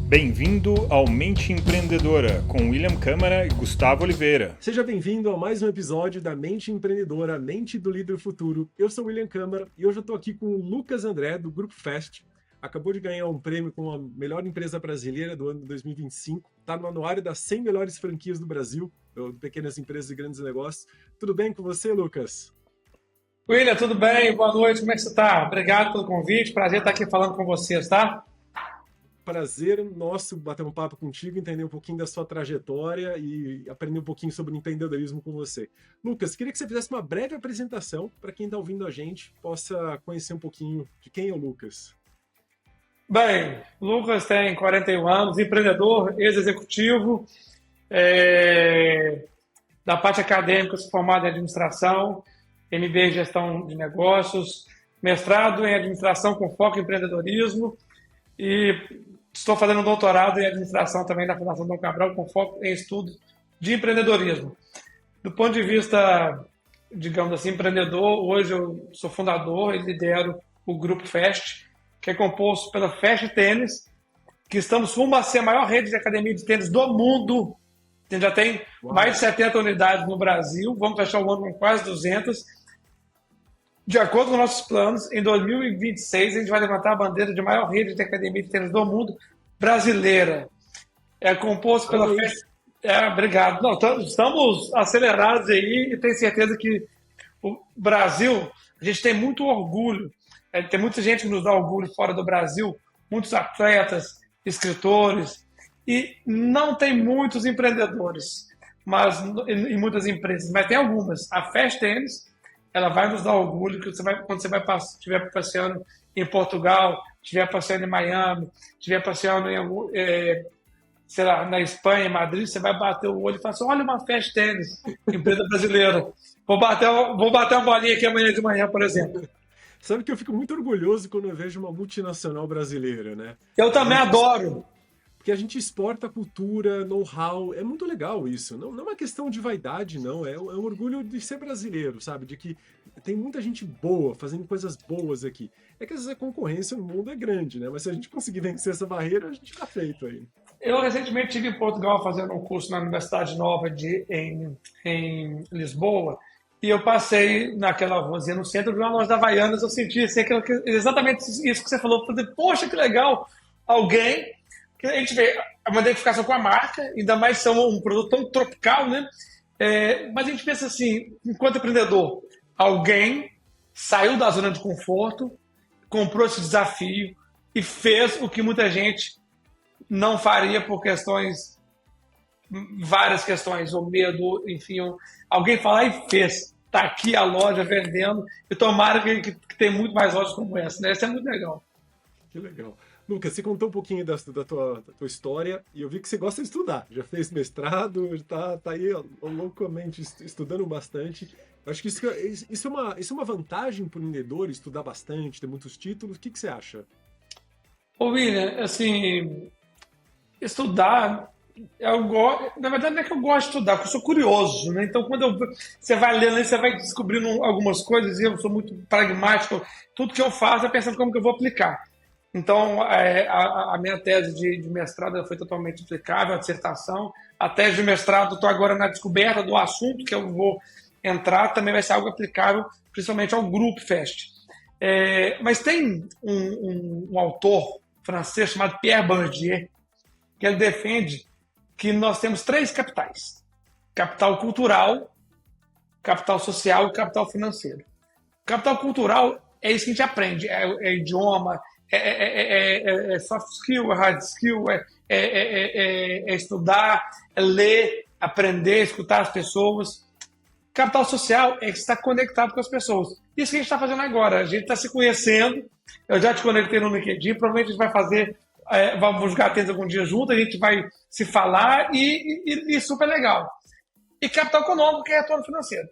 Bem-vindo ao Mente Empreendedora, com William Câmara e Gustavo Oliveira. Seja bem-vindo a mais um episódio da Mente Empreendedora, Mente do Líder Futuro. Eu sou o William Câmara e hoje eu estou aqui com o Lucas André, do Grupo Fest. Acabou de ganhar um prêmio como a melhor empresa brasileira do ano de 2025. Está no anuário das 100 melhores franquias do Brasil, de pequenas empresas e grandes negócios. Tudo bem com você, Lucas? William, tudo bem? Boa noite, como é que você está? Obrigado pelo convite, prazer estar aqui falando com vocês, tá? Prazer nosso bater um papo contigo, entender um pouquinho da sua trajetória e aprender um pouquinho sobre empreendedorismo com você. Lucas, queria que você fizesse uma breve apresentação para quem está ouvindo a gente possa conhecer um pouquinho de quem é o Lucas. Bem, o Lucas tem 41 anos, empreendedor, ex-executivo, da parte acadêmica, sou formado em administração, MBA em gestão de negócios, mestrado em administração com foco em empreendedorismo e estou fazendo um doutorado em administração também da Fundação Dom Cabral com foco em estudo de empreendedorismo. Do ponto de vista, digamos assim, empreendedor, hoje eu sou fundador e lidero o Grupo Fest, que é composto pela Fest Tênis, que estamos rumo a ser a maior rede de academia de tênis do mundo. A gente já tem mais de 70 unidades no Brasil, vamos fechar o ano com quase 200. De acordo com nossos planos, em 2026 a gente vai levantar a bandeira de maior rede de academia de tênis do mundo brasileira. É composto pela Fest... Obrigado. Não, estamos acelerados aí e tenho certeza que o Brasil, a gente tem muito orgulho. Tem muita gente que nos dá orgulho fora do Brasil, muitos atletas, escritores, e não tem muitos empreendedores mas em muitas empresas, mas tem algumas. A Fest Tênis, ela vai nos dar orgulho que quando você estiver passeando em Portugal, estiver passeando em Miami, estiver passeando sei lá, na Espanha, em Madrid, você vai bater o olho e falar assim, olha uma Fest Tênis, empresa brasileira. Vou bater uma bolinha aqui amanhã de manhã, por exemplo. Sabe que eu fico muito orgulhoso quando eu vejo uma multinacional brasileira, né? Eu também adoro. Porque a gente exporta cultura, know-how, é muito legal isso. Não é uma questão de vaidade, não. É um orgulho de ser brasileiro, sabe? De que tem muita gente boa, fazendo coisas boas aqui. É que às vezes a concorrência no mundo é grande, né? Mas se a gente conseguir vencer essa barreira, a gente tá feito aí. Eu recentemente estive em Portugal fazendo um curso na Universidade Nova em Lisboa. E eu passei naquela ruazinha no centro de uma loja da Havaianas, eu senti assim, exatamente isso que você falou. Eu falei, poxa, que legal, alguém que a gente vê uma identificação com a marca, ainda mais são um produto tão tropical, né? Mas a gente pensa assim, enquanto empreendedor, alguém saiu da zona de conforto, comprou esse desafio e fez o que muita gente não faria por várias questões, ou medo, enfim, alguém falar e fez. Está aqui a loja vendendo, e tomara que tenha muito mais lojas como essa, né? Isso é muito legal. Que legal. Lucas, você contou um pouquinho da tua história e eu vi que você gosta de estudar. Já fez mestrado, tá aí loucamente estudando bastante. Eu acho que isso é uma vantagem para o empreendedor, estudar bastante, ter muitos títulos. O que você acha? Ô, William, assim, estudar, na verdade não é que eu gosto de estudar, porque eu sou curioso, né? Então quando você vai lendo, você vai descobrindo algumas coisas e eu sou muito pragmático, tudo que eu faço é pensando como que eu vou aplicar. Então a minha tese de mestrado foi totalmente aplicável, a dissertação, a tese de mestrado estou agora na descoberta do assunto que eu vou entrar, também vai ser algo aplicável principalmente ao Grupo Fest. Mas tem um autor francês chamado Pierre Bourdieu, que ele defende que nós temos 3 capitais: capital cultural, capital social e capital financeiro. Capital cultural é isso que a gente aprende, é idioma, é soft skill, é hard skill, é estudar, é ler, aprender, escutar as pessoas. Capital social é estar conectado com as pessoas. Isso que a gente está fazendo agora, a gente está se conhecendo, eu já te conectei no LinkedIn, provavelmente a gente vai fazer vamos jogar tênis algum dia junto, a gente vai se falar e super legal. E capital econômico, que é retorno financeiro.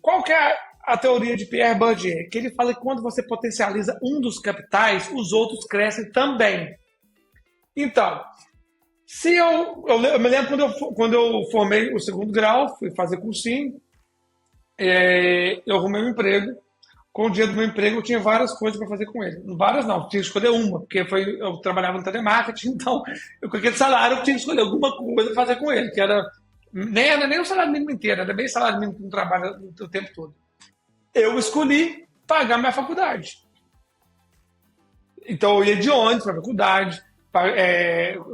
Qual que é a teoria de Pierre Bourdieu? Que ele fala que quando você potencializa um dos capitais, os outros crescem também. Então, se eu me lembro quando eu formei o segundo grau, fui fazer cursinho, eu arrumei um emprego com o dinheiro do meu emprego, eu tinha várias coisas para fazer com ele. Várias não, tinha que escolher uma, porque eu trabalhava no telemarketing, então, com aquele salário, eu tinha que escolher alguma coisa para fazer com ele, que era nem o salário mínimo inteiro, era bem salário mínimo que eu trabalho o tempo todo. Eu escolhi pagar minha faculdade. Então, eu ia de ônibus para a faculdade,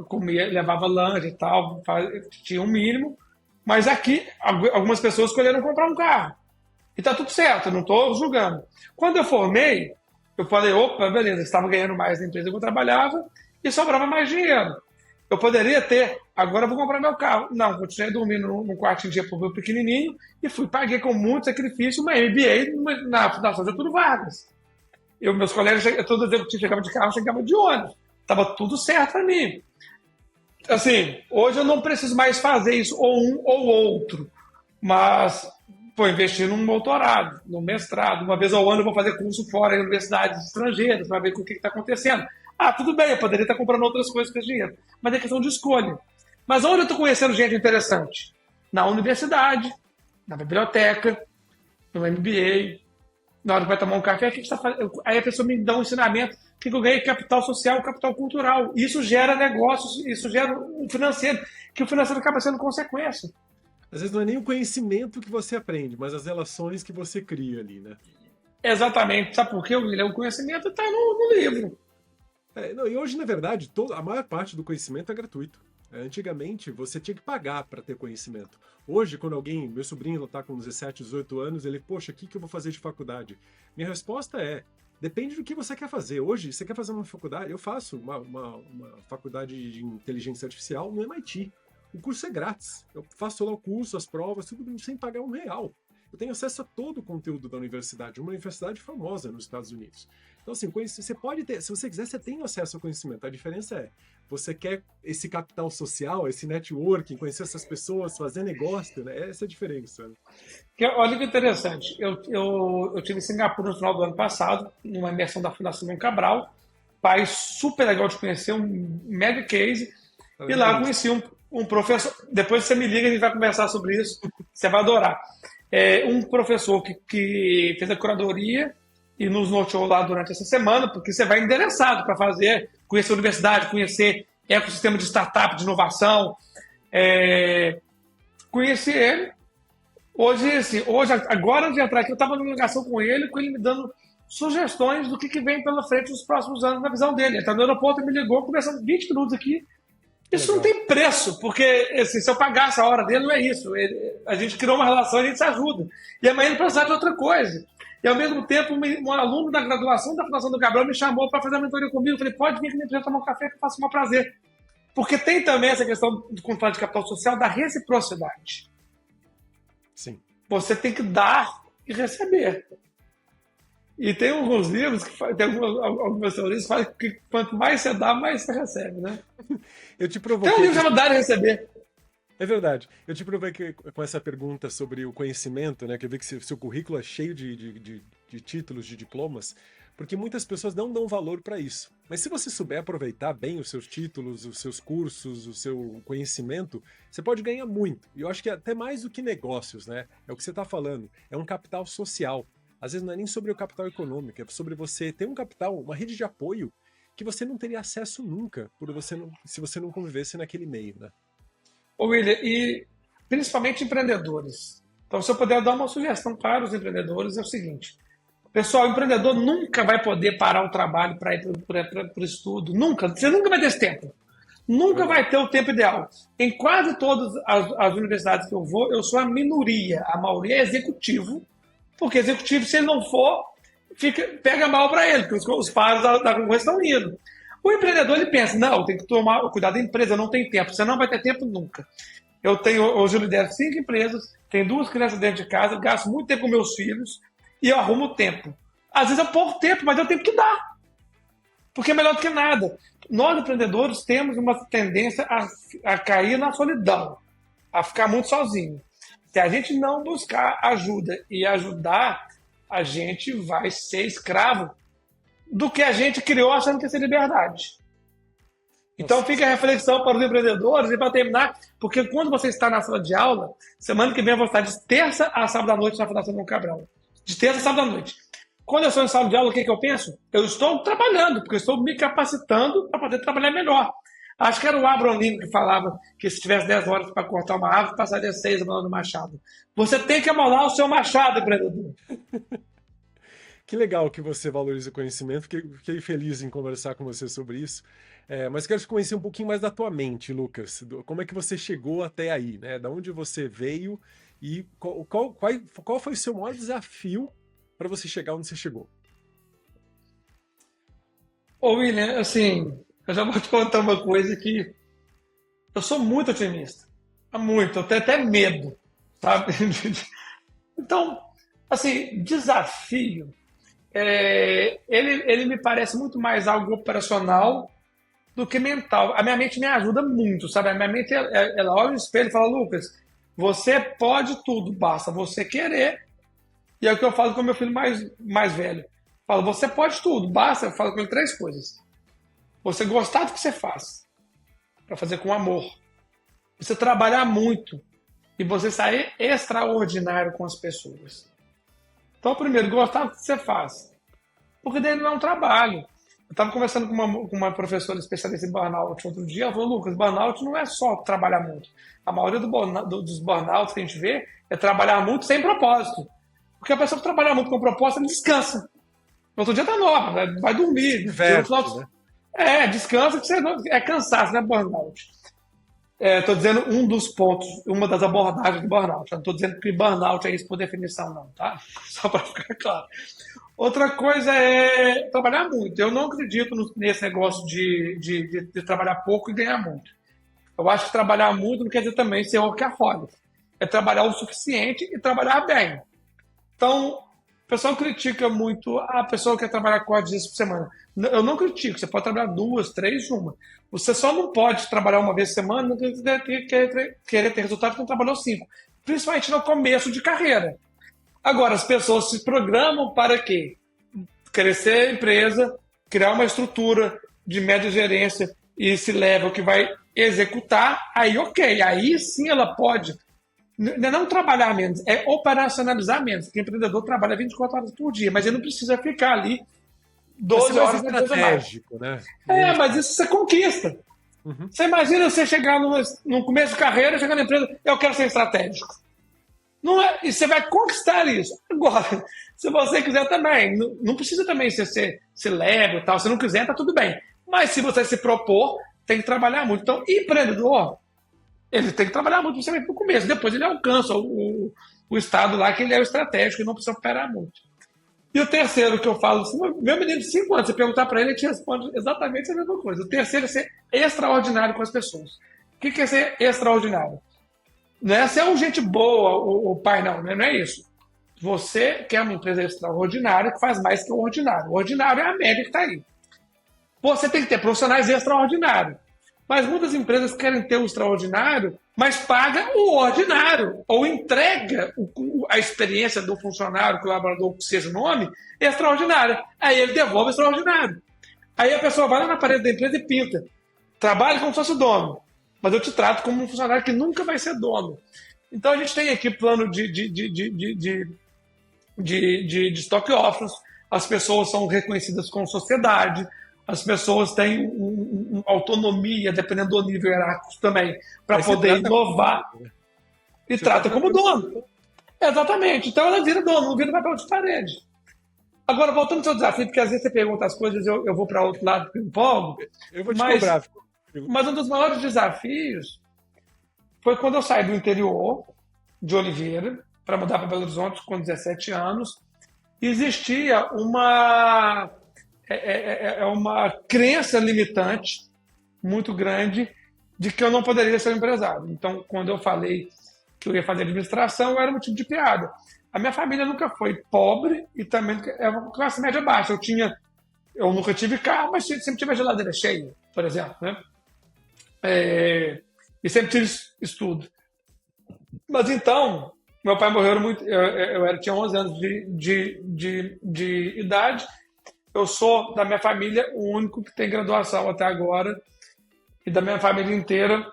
comia, levava lanche e tal, tinha um mínimo, mas aqui, algumas pessoas escolheram comprar um carro. E tá tudo certo, eu não estou julgando. Quando eu formei, eu falei, opa, beleza, estava ganhando mais na empresa que eu trabalhava e sobrava mais dinheiro. Eu poderia ter, agora eu vou comprar meu carro. Não, continuei dormindo num quartinho de república pequenininho e paguei com muito sacrifício uma MBA na Fundação Getúlio Vargas. Meus colegas, todos os executivos chegavam de carro, chegavam de ônibus. Estava tudo certo para mim. Assim, hoje eu não preciso mais fazer isso, ou um ou outro, mas investir num doutorado, num mestrado. Uma vez ao ano eu vou fazer curso fora em universidades estrangeiras para ver o que está acontecendo. Tudo bem, eu poderia estar comprando outras coisas com esse dinheiro, mas é questão de escolha. Mas onde eu estou conhecendo gente interessante? Na universidade, na biblioteca, no MBA, na hora que vai tomar um café, aí a pessoa me dá um ensinamento, que eu ganhei capital social, capital cultural. Isso gera negócios, isso gera um financeiro, que o financeiro acaba sendo consequência. Às vezes não é nem o conhecimento que você aprende, mas as relações que você cria ali, né? Exatamente. Sabe por quê, William? O conhecimento está no livro. E hoje, na verdade, a maior parte do conhecimento é gratuito. Antigamente, você tinha que pagar para ter conhecimento. Hoje, quando meu sobrinho está com 17, 18 anos, ele, poxa, o que eu vou fazer de faculdade? Minha resposta depende do que você quer fazer. Hoje, você quer fazer uma faculdade? Eu faço uma faculdade de inteligência artificial no MIT. O curso é grátis. Eu faço lá o curso, as provas, tudo sem pagar R$1. Eu tenho acesso a todo o conteúdo da universidade, uma universidade famosa nos Estados Unidos. Então, assim, você pode ter, se você quiser, você tem acesso ao conhecimento. A diferença você quer esse capital social, esse networking, conhecer essas pessoas, fazer negócio, né? Essa é a diferença. Olha que interessante. Eu tive em Singapura no final do ano passado, numa imersão da Fundação Dom Cabral. País super legal de conhecer, um mega case. E lá eu conheci um professor. Depois você me liga e a gente vai conversar sobre isso. Você vai adorar. Um professor que fez a curadoria e nos norteou lá durante essa semana, porque você vai endereçado para conhecer a universidade, conhecer ecossistema de startup, de inovação. Conheci ele. Agora de entrar aqui, eu estava numa ligação com ele me dando sugestões do que vem pela frente nos próximos anos na visão dele. Ele está no aeroporto e me ligou, conversando 20 minutos aqui. Isso não tem preço, porque assim, se eu pagasse a hora dele, não é isso. A gente criou uma relação e a gente se ajuda. E amanhã ele precisar de outra coisa. E ao mesmo tempo, um aluno da graduação da Fundação do Gabriel me chamou para fazer a mentoria comigo. Eu falei, pode vir aqui na empresa tomar um café que eu faço um prazer. Porque tem também essa questão, quando fala de capital social, da reciprocidade. Sim. Você tem que dar e receber. E tem alguns livros, tem algumas teorias que falam que quanto mais você dá, mais você recebe, né? Eu te provoquei. Tem um livro chamado Dar e Receber. É verdade. Eu te provoquei com essa pergunta sobre o conhecimento, né? Que eu vi que seu currículo é cheio de títulos, de diplomas, porque muitas pessoas não dão valor para isso. Mas se você souber aproveitar bem os seus títulos, os seus cursos, o seu conhecimento, você pode ganhar muito. E eu acho que até mais do que negócios, né? É o que você está falando. É um capital social. Às vezes não é nem sobre o capital econômico, é sobre você ter um capital, uma rede de apoio que você não teria acesso nunca se você não convivesse naquele meio, né? Ô William, e principalmente empreendedores. Então, se eu puder dar uma sugestão para os empreendedores, é o seguinte. Pessoal, o empreendedor nunca vai poder parar o trabalho para ir para o estudo. Nunca. Você nunca vai ter esse tempo. Nunca vai ter o tempo ideal. Em quase todas as universidades que eu vou, eu sou a minoria. A maioria é executivo. Porque executivo, se ele não for, pega mal para ele, porque os pares da concorrência estão indo. O empreendedor, ele pensa, não, tem que tomar cuidado da empresa, não tem tempo. Você não vai ter tempo nunca. Hoje eu lidero 5 empresas, tenho 2 crianças dentro de casa, gasto muito tempo com meus filhos e eu arrumo tempo. Às vezes eu pouco tempo, mas eu tenho que dar. Porque é melhor do que nada. Nós, empreendedores, temos uma tendência a cair na solidão, a ficar muito sozinho. Se a gente não buscar ajuda e ajudar, a gente vai ser escravo do que a gente criou achando que ia ser liberdade. Então fica a reflexão para os empreendedores e para terminar, porque quando você está na sala de aula, semana que vem eu vou estar de terça a sábado à noite na Fundação Dom Cabral. De terça a sábado à noite. Quando eu estou em sala de aula, o que eu penso? Eu estou trabalhando, porque eu estou me capacitando para poder trabalhar melhor. Acho que era o Abraham Lincoln que falava que se tivesse 10 horas para cortar uma árvore, passaria 6 amalando o machado. Você tem que amolar o seu machado, empreendedor. Que legal que você valoriza o conhecimento, fiquei feliz em conversar com você sobre isso. Mas quero conhecer um pouquinho mais da tua mente, Lucas. Como é que você chegou até aí, né? Da onde você veio e qual foi o seu maior desafio para você chegar onde você chegou? Ô, William, assim, eu já vou te contar uma coisa que eu sou muito otimista. Muito, eu tenho até medo, sabe? Então, assim, desafio, ele me parece muito mais algo operacional do que mental. A minha mente me ajuda muito, sabe? A minha mente, ela olha no espelho e fala, Lucas, você pode tudo, basta você querer. E é o que eu falo com o meu filho mais velho. Falo, você pode tudo, basta, eu falo com ele 3 coisas. Você gostar do que você faz, para fazer com amor. Você trabalhar muito e você sair extraordinário com as pessoas. Então, primeiro, gostar do que você faz. Porque daí não é um trabalho. Eu estava conversando com uma professora especialista em burnout outro dia. Ela falou, Lucas, burnout não é só trabalhar muito. A maioria dos burnouts que a gente vê é trabalhar muito sem propósito. Porque a pessoa que trabalha muito com propósito, ela descansa. No outro dia tá nova, vai dormir. Diverte, né? Descansa, que você não, é cansaço, não é burnout. Estou dizendo um dos pontos, uma das abordagens do burnout. Não estou dizendo que burnout é isso por definição, não, tá? Só para ficar claro. Outra coisa é trabalhar muito. Eu não acredito nesse negócio de trabalhar pouco e ganhar muito. Eu acho que trabalhar muito não quer dizer também ser workaholic. É trabalhar o suficiente e trabalhar bem. Então, o pessoal critica muito a pessoa que quer trabalhar 4 dias por semana. Eu não critico, você pode trabalhar 2, 3, uma. Você só não pode trabalhar uma vez por semana não querer ter resultado que não trabalhou 5. Principalmente no começo de carreira. Agora, as pessoas se programam para quê? Crescer a empresa, criar uma estrutura de média gerência e esse level que vai executar, aí ok, aí sim ela pode não trabalhar menos, é operacionalizar menos. Porque o empreendedor trabalha 24 horas por dia, mas ele não precisa ficar ali 12 horas na empresa mais. Né? Mas isso você conquista. Uhum. Você imagina você chegar no começo de carreira, chegar na empresa, eu quero ser estratégico. Não é, e você vai conquistar isso. Agora, se você quiser também, não precisa também ser leve e tal. Se não quiser, tá tudo bem. Mas se você se propor, tem que trabalhar muito. Então, empreendedor, ele tem que trabalhar muito, principalmente no começo. Depois ele alcança o estado lá que ele é o estratégico e não precisa operar muito. E o terceiro que eu falo, meu menino de 5 anos, você perguntar para ele, ele te responde exatamente a mesma coisa. O terceiro é ser extraordinário com as pessoas. O que é ser extraordinário? Não é ser um gente boa, o pai, não é isso. Você quer uma empresa extraordinária que faz mais que o ordinário. O ordinário é a média que está aí. Você tem que ter profissionais extraordinários. Mas muitas empresas querem ter o extraordinário, mas paga o ordinário. Ou entrega a experiência do funcionário, colaborador, que seja o nome, extraordinária. Aí ele devolve o extraordinário. Aí a pessoa vai lá na parede da empresa e pinta. Trabalha como se fosse dono. Mas eu te trato como um funcionário que nunca vai ser dono. Então a gente tem aqui plano de stock options, as pessoas são reconhecidas como sociedade, as pessoas têm uma autonomia, dependendo do nível hierárquico também, para poder inovar. E trata como dono. Exatamente. Então ela vira dono, não vira papel de parede. Agora, voltando ao seu desafio, porque às vezes você pergunta as coisas, eu vou para outro lado, empolgo. Eu vou te cobrar. Mas um dos maiores desafios foi quando eu saí do interior de Oliveira para mudar para Belo Horizonte com 17 anos. Existia uma crença limitante muito grande de que eu não poderia ser um empresário. Então, quando eu falei que eu ia fazer administração, era motivo de piada. A minha família nunca foi pobre e também era uma classe média baixa. Eu nunca tive carro, mas sempre tive a geladeira cheia, por exemplo, né? E sempre tive estudo. Mas então, meu pai morreu muito. Tinha 11 anos de idade. Eu sou, da minha família, o único que tem graduação até agora. E da minha família inteira,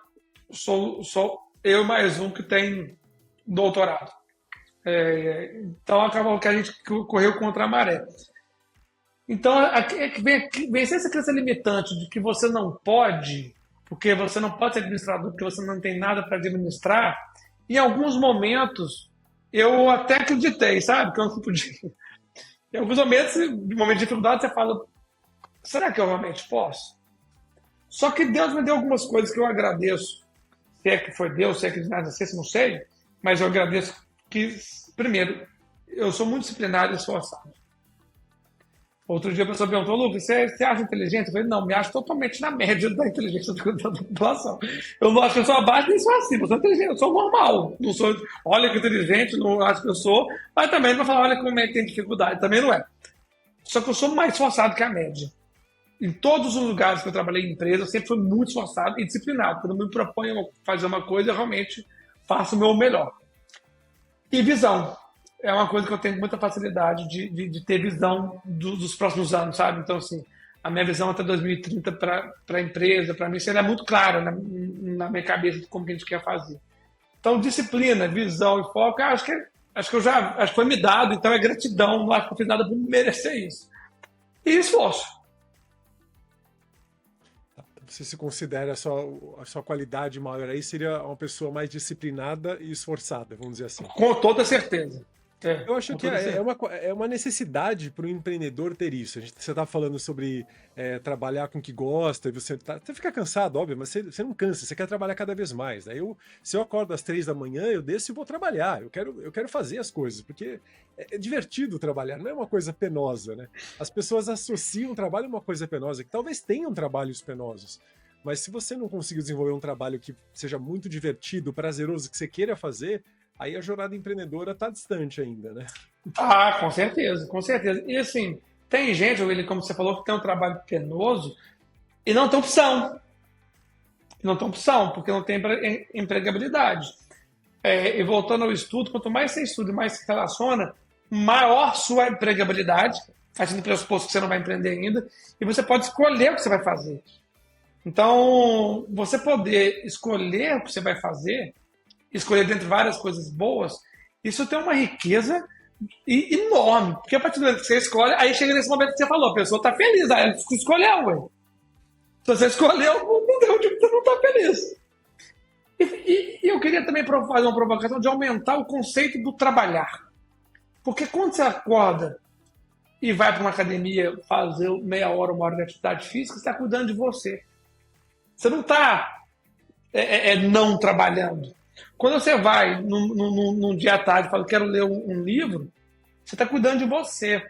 sou eu mais um que tem doutorado. Então acabou que a gente correu contra a maré. Então, vencer essa crença limitante de que você não pode, porque você não pode ser administrador, porque você não tem nada para administrar, em alguns momentos eu até acreditei, sabe, que eu não podia. Em alguns momentos, de dificuldade, você fala, será que eu realmente posso? Só que Deus me deu algumas coisas que eu agradeço. Se é que foi Deus, se é que nada, se não sei, mas eu agradeço que, primeiro, eu sou muito disciplinado e esforçado. Outro dia a pessoa perguntou, Lucas, você acha inteligente? Eu falei, não, me acho totalmente na média da inteligência da população. Eu não acho que eu sou abaixo nem sou acima, eu sou inteligente, eu sou normal. Não sou, olha que inteligente, não acho que eu sou, mas também não vou falar, olha como é que tem dificuldade, também não é. Só que eu sou mais esforçado que a média. Em todos os lugares que eu trabalhei em empresa, eu sempre fui muito esforçado e disciplinado. Quando eu me proponho fazer uma coisa, eu realmente faço o meu melhor. E visão. É uma coisa que eu tenho muita facilidade de ter visão dos próximos anos, sabe? Então, assim, a minha visão até 2030 para a empresa, para mim, seria muito clara na minha cabeça de como que a gente quer fazer. Então, disciplina, visão e foco, acho que foi me dado, então é gratidão, não acho que eu fiz nada para merecer isso. E esforço. Você se considera a sua qualidade maior aí seria uma pessoa mais disciplinada e esforçada, vamos dizer assim. Com toda certeza. Eu acho que é uma necessidade para o empreendedor ter isso. Você está falando sobre trabalhar com o que gosta, você fica cansado, óbvio, mas você não cansa, você quer trabalhar cada vez mais. Né? Se eu acordo às 3 da manhã, eu desço e vou trabalhar. Eu quero fazer as coisas, porque é divertido trabalhar, não é uma coisa penosa. Né? As pessoas associam o trabalho a uma coisa penosa, que talvez tenham trabalhos penosos. Mas se você não conseguir desenvolver um trabalho que seja muito divertido, prazeroso, que você queira fazer, aí a jornada empreendedora está distante ainda, né? Ah, com certeza, com certeza. E assim, tem gente, William, como você falou, que tem um trabalho penoso e não tem opção. Não tem opção, porque não tem empregabilidade. E voltando ao estudo, quanto mais você estuda e mais se relaciona, maior sua empregabilidade, fazendo pressuposto que você não vai empreender ainda, e você pode escolher o que você vai fazer. Então, você poder escolher o que você vai fazer, escolher dentre várias coisas boas, isso tem uma riqueza enorme. Porque a partir do momento que você escolhe, aí chega nesse momento que você falou, a pessoa está feliz, aí ela escolheu, ué. Se você escolheu, não tem onde você não está feliz. E eu queria também fazer uma provocação de aumentar o conceito do trabalhar. Porque quando você acorda e vai para uma academia fazer meia hora, uma hora de atividade física, você está cuidando de você. Você não está não trabalhando. Quando você vai num dia à tarde e fala, quero ler um livro, você está cuidando de você.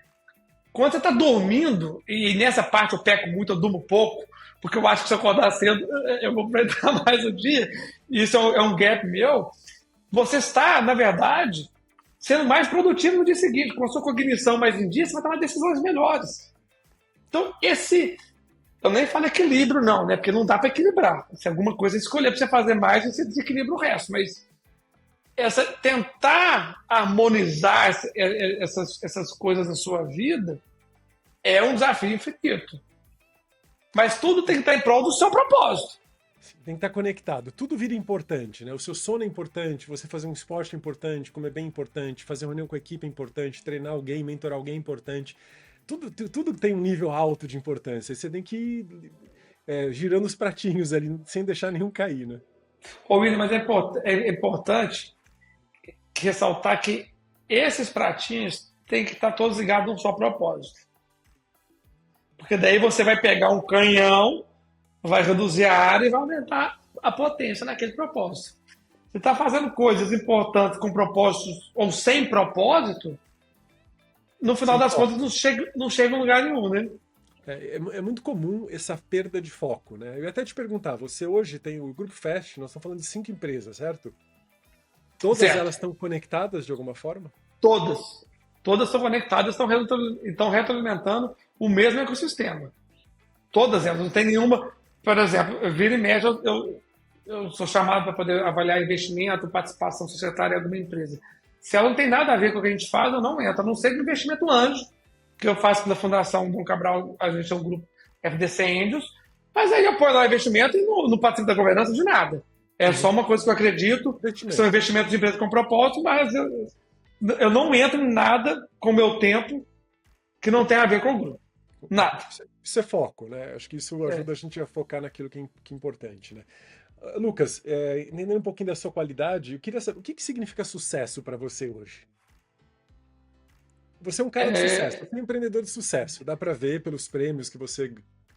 Quando você está dormindo, e nessa parte eu peco muito, eu durmo pouco, porque eu acho que se eu acordar cedo, eu vou aproveitar mais o dia, e isso é um gap meu, você está, na verdade, sendo mais produtivo no dia seguinte. Com a sua cognição mais em dia, você vai tomar decisões melhores. Então, eu nem falo equilíbrio, não, né? Porque não dá para equilibrar. Se alguma coisa escolher para você fazer mais, você desequilibra o resto. Mas tentar harmonizar essas coisas na sua vida é um desafio infinito. Mas tudo tem que estar em prol do seu propósito. Tem que estar conectado. Tudo vira importante, né? O seu sono é importante, você fazer um esporte é importante, comer bem é importante, fazer uma reunião com a equipe é importante, treinar alguém, mentorar alguém é importante. Tudo tem um nível alto de importância. Você tem que ir girando os pratinhos ali, sem deixar nenhum cair, né? Ô, William, mas é importante ressaltar que esses pratinhos têm que estar todos ligados a um só propósito. Porque daí você vai pegar um canhão, vai reduzir a área e vai aumentar a potência naquele propósito. Você está fazendo coisas importantes com propósitos ou sem propósito, no final das contas não chega em lugar nenhum, né? É muito comum essa perda de foco, né? Eu ia até te perguntar, você hoje tem o Grupo Fast, nós estamos falando de 5 empresas, certo? Todas elas estão conectadas de alguma forma? Todas estão conectadas, estão retroalimentando o mesmo ecossistema. Todas elas, não tem nenhuma. Por exemplo, vira e mexe, eu sou chamado para poder avaliar investimento, participação societária em alguma empresa. Se ela não tem nada a ver com o que a gente faz, eu não entro. A não ser que investimento anjo, que eu faço pela Fundação Dom Cabral, a gente é um grupo FDC Angels, mas aí eu ponho lá o investimento e não participo da governança de nada. É só uma coisa que eu acredito, que são investimentos de empresas com propósito, mas Eu não entro em nada com o meu tempo que não tem a ver com o grupo. Nada. Isso é foco, né? Acho que isso É. ajuda a gente a focar naquilo que é importante, né? Lucas, entendendo um pouquinho da sua qualidade, eu queria saber o que significa sucesso para você hoje? Você é um cara de sucesso, É, você é um empreendedor de sucesso. Dá para ver pelos prêmios que você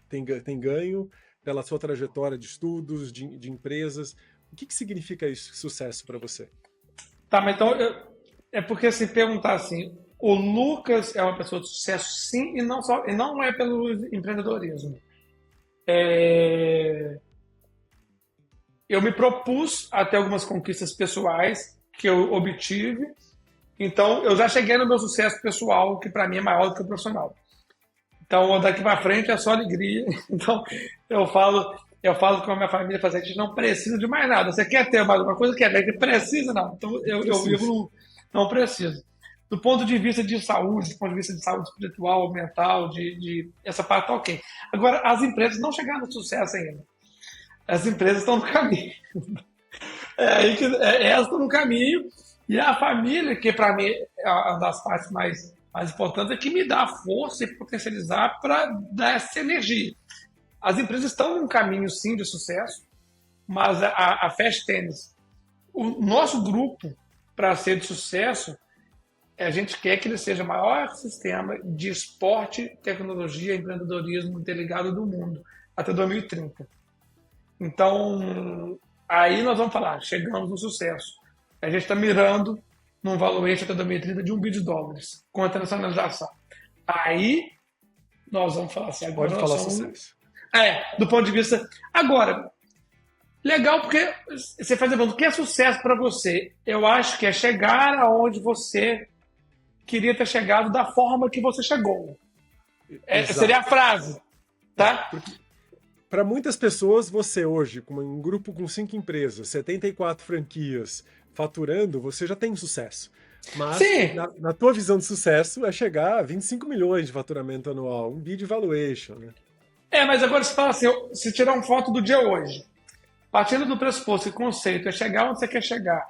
tem ganho, pela sua trajetória de estudos, de empresas. O que significa isso, sucesso para você? tá, mas então é porque assim, perguntar assim, o Lucas é uma pessoa de sucesso, sim, e não só, e não é pelo empreendedorismo. É, eu me propus a ter algumas conquistas pessoais que eu obtive, então eu já cheguei no meu sucesso pessoal, que para mim é maior do que o profissional. Então, daqui para frente é só alegria. Então, eu falo com a minha família, a gente não precisa de mais nada. Você quer ter mais alguma coisa? Quer, mas precisa não. Então, eu vivo Preciso. não preciso. Do ponto de vista de saúde, do ponto de vista de saúde espiritual, mental, essa parte tá ok. Agora, as empresas não chegaram no sucesso ainda. As empresas estão no caminho. Elas estão no caminho e a família, que para mim é uma das partes mais importantes, é que me dá força e potencializar para dar essa energia. As empresas estão num caminho, sim, de sucesso, mas a Fast Tennis, o nosso grupo, para ser de sucesso, a gente quer que ele seja o maior sistema de esporte, tecnologia e empreendedorismo interligado do mundo até 2030. Então, aí nós vamos falar, chegamos no sucesso. A gente está mirando num valuation até 2030 de US$ 1 bilhão com a internacionalização. Aí nós vamos falar assim, agora Pode nós falar somos... sucesso. do ponto de vista... Agora, legal porque você faz a pergunta, o que é sucesso para você? Eu acho que é chegar aonde você queria ter chegado da forma que você chegou. Exato. Seria a frase, tá? Para muitas pessoas, você hoje, com um grupo com 5 empresas, 74 franquias, faturando, você já tem sucesso. Mas, Sim. na tua visão de sucesso, é chegar a 25 milhões de faturamento anual, 1 bi de valuation, né? Mas agora você fala assim, se tirar uma foto do dia hoje, partindo do pressuposto e conceito é chegar onde você quer chegar,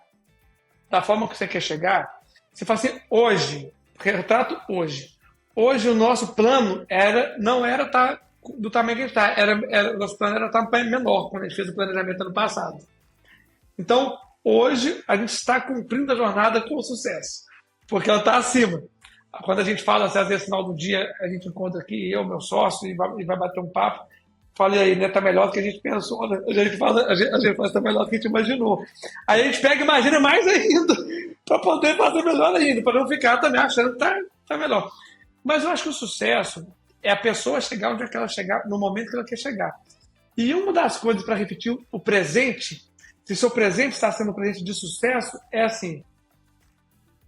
da forma que você quer chegar, você fala assim, hoje, retrato hoje. Hoje o nosso plano não era estar do tamanho que a gente está. Nosso plano era estar menor, quando a gente fez o planejamento ano passado. Então, hoje, a gente está cumprindo a jornada com sucesso, porque ela está acima. Quando a gente fala, às vezes, no final do dia, a gente encontra aqui, eu, meu sócio, e vai bater um papo, falei aí, né, tá melhor do que a gente pensou, né? A gente fala, tá melhor do que a gente imaginou. Aí a gente pega e imagina mais ainda, para poder fazer melhor ainda, para não ficar também achando que tá melhor. Mas eu acho que o sucesso é a pessoa chegar onde ela chegar, no momento que ela quer chegar. E uma das coisas para repetir o presente, se seu presente está sendo um presente de sucesso, é assim,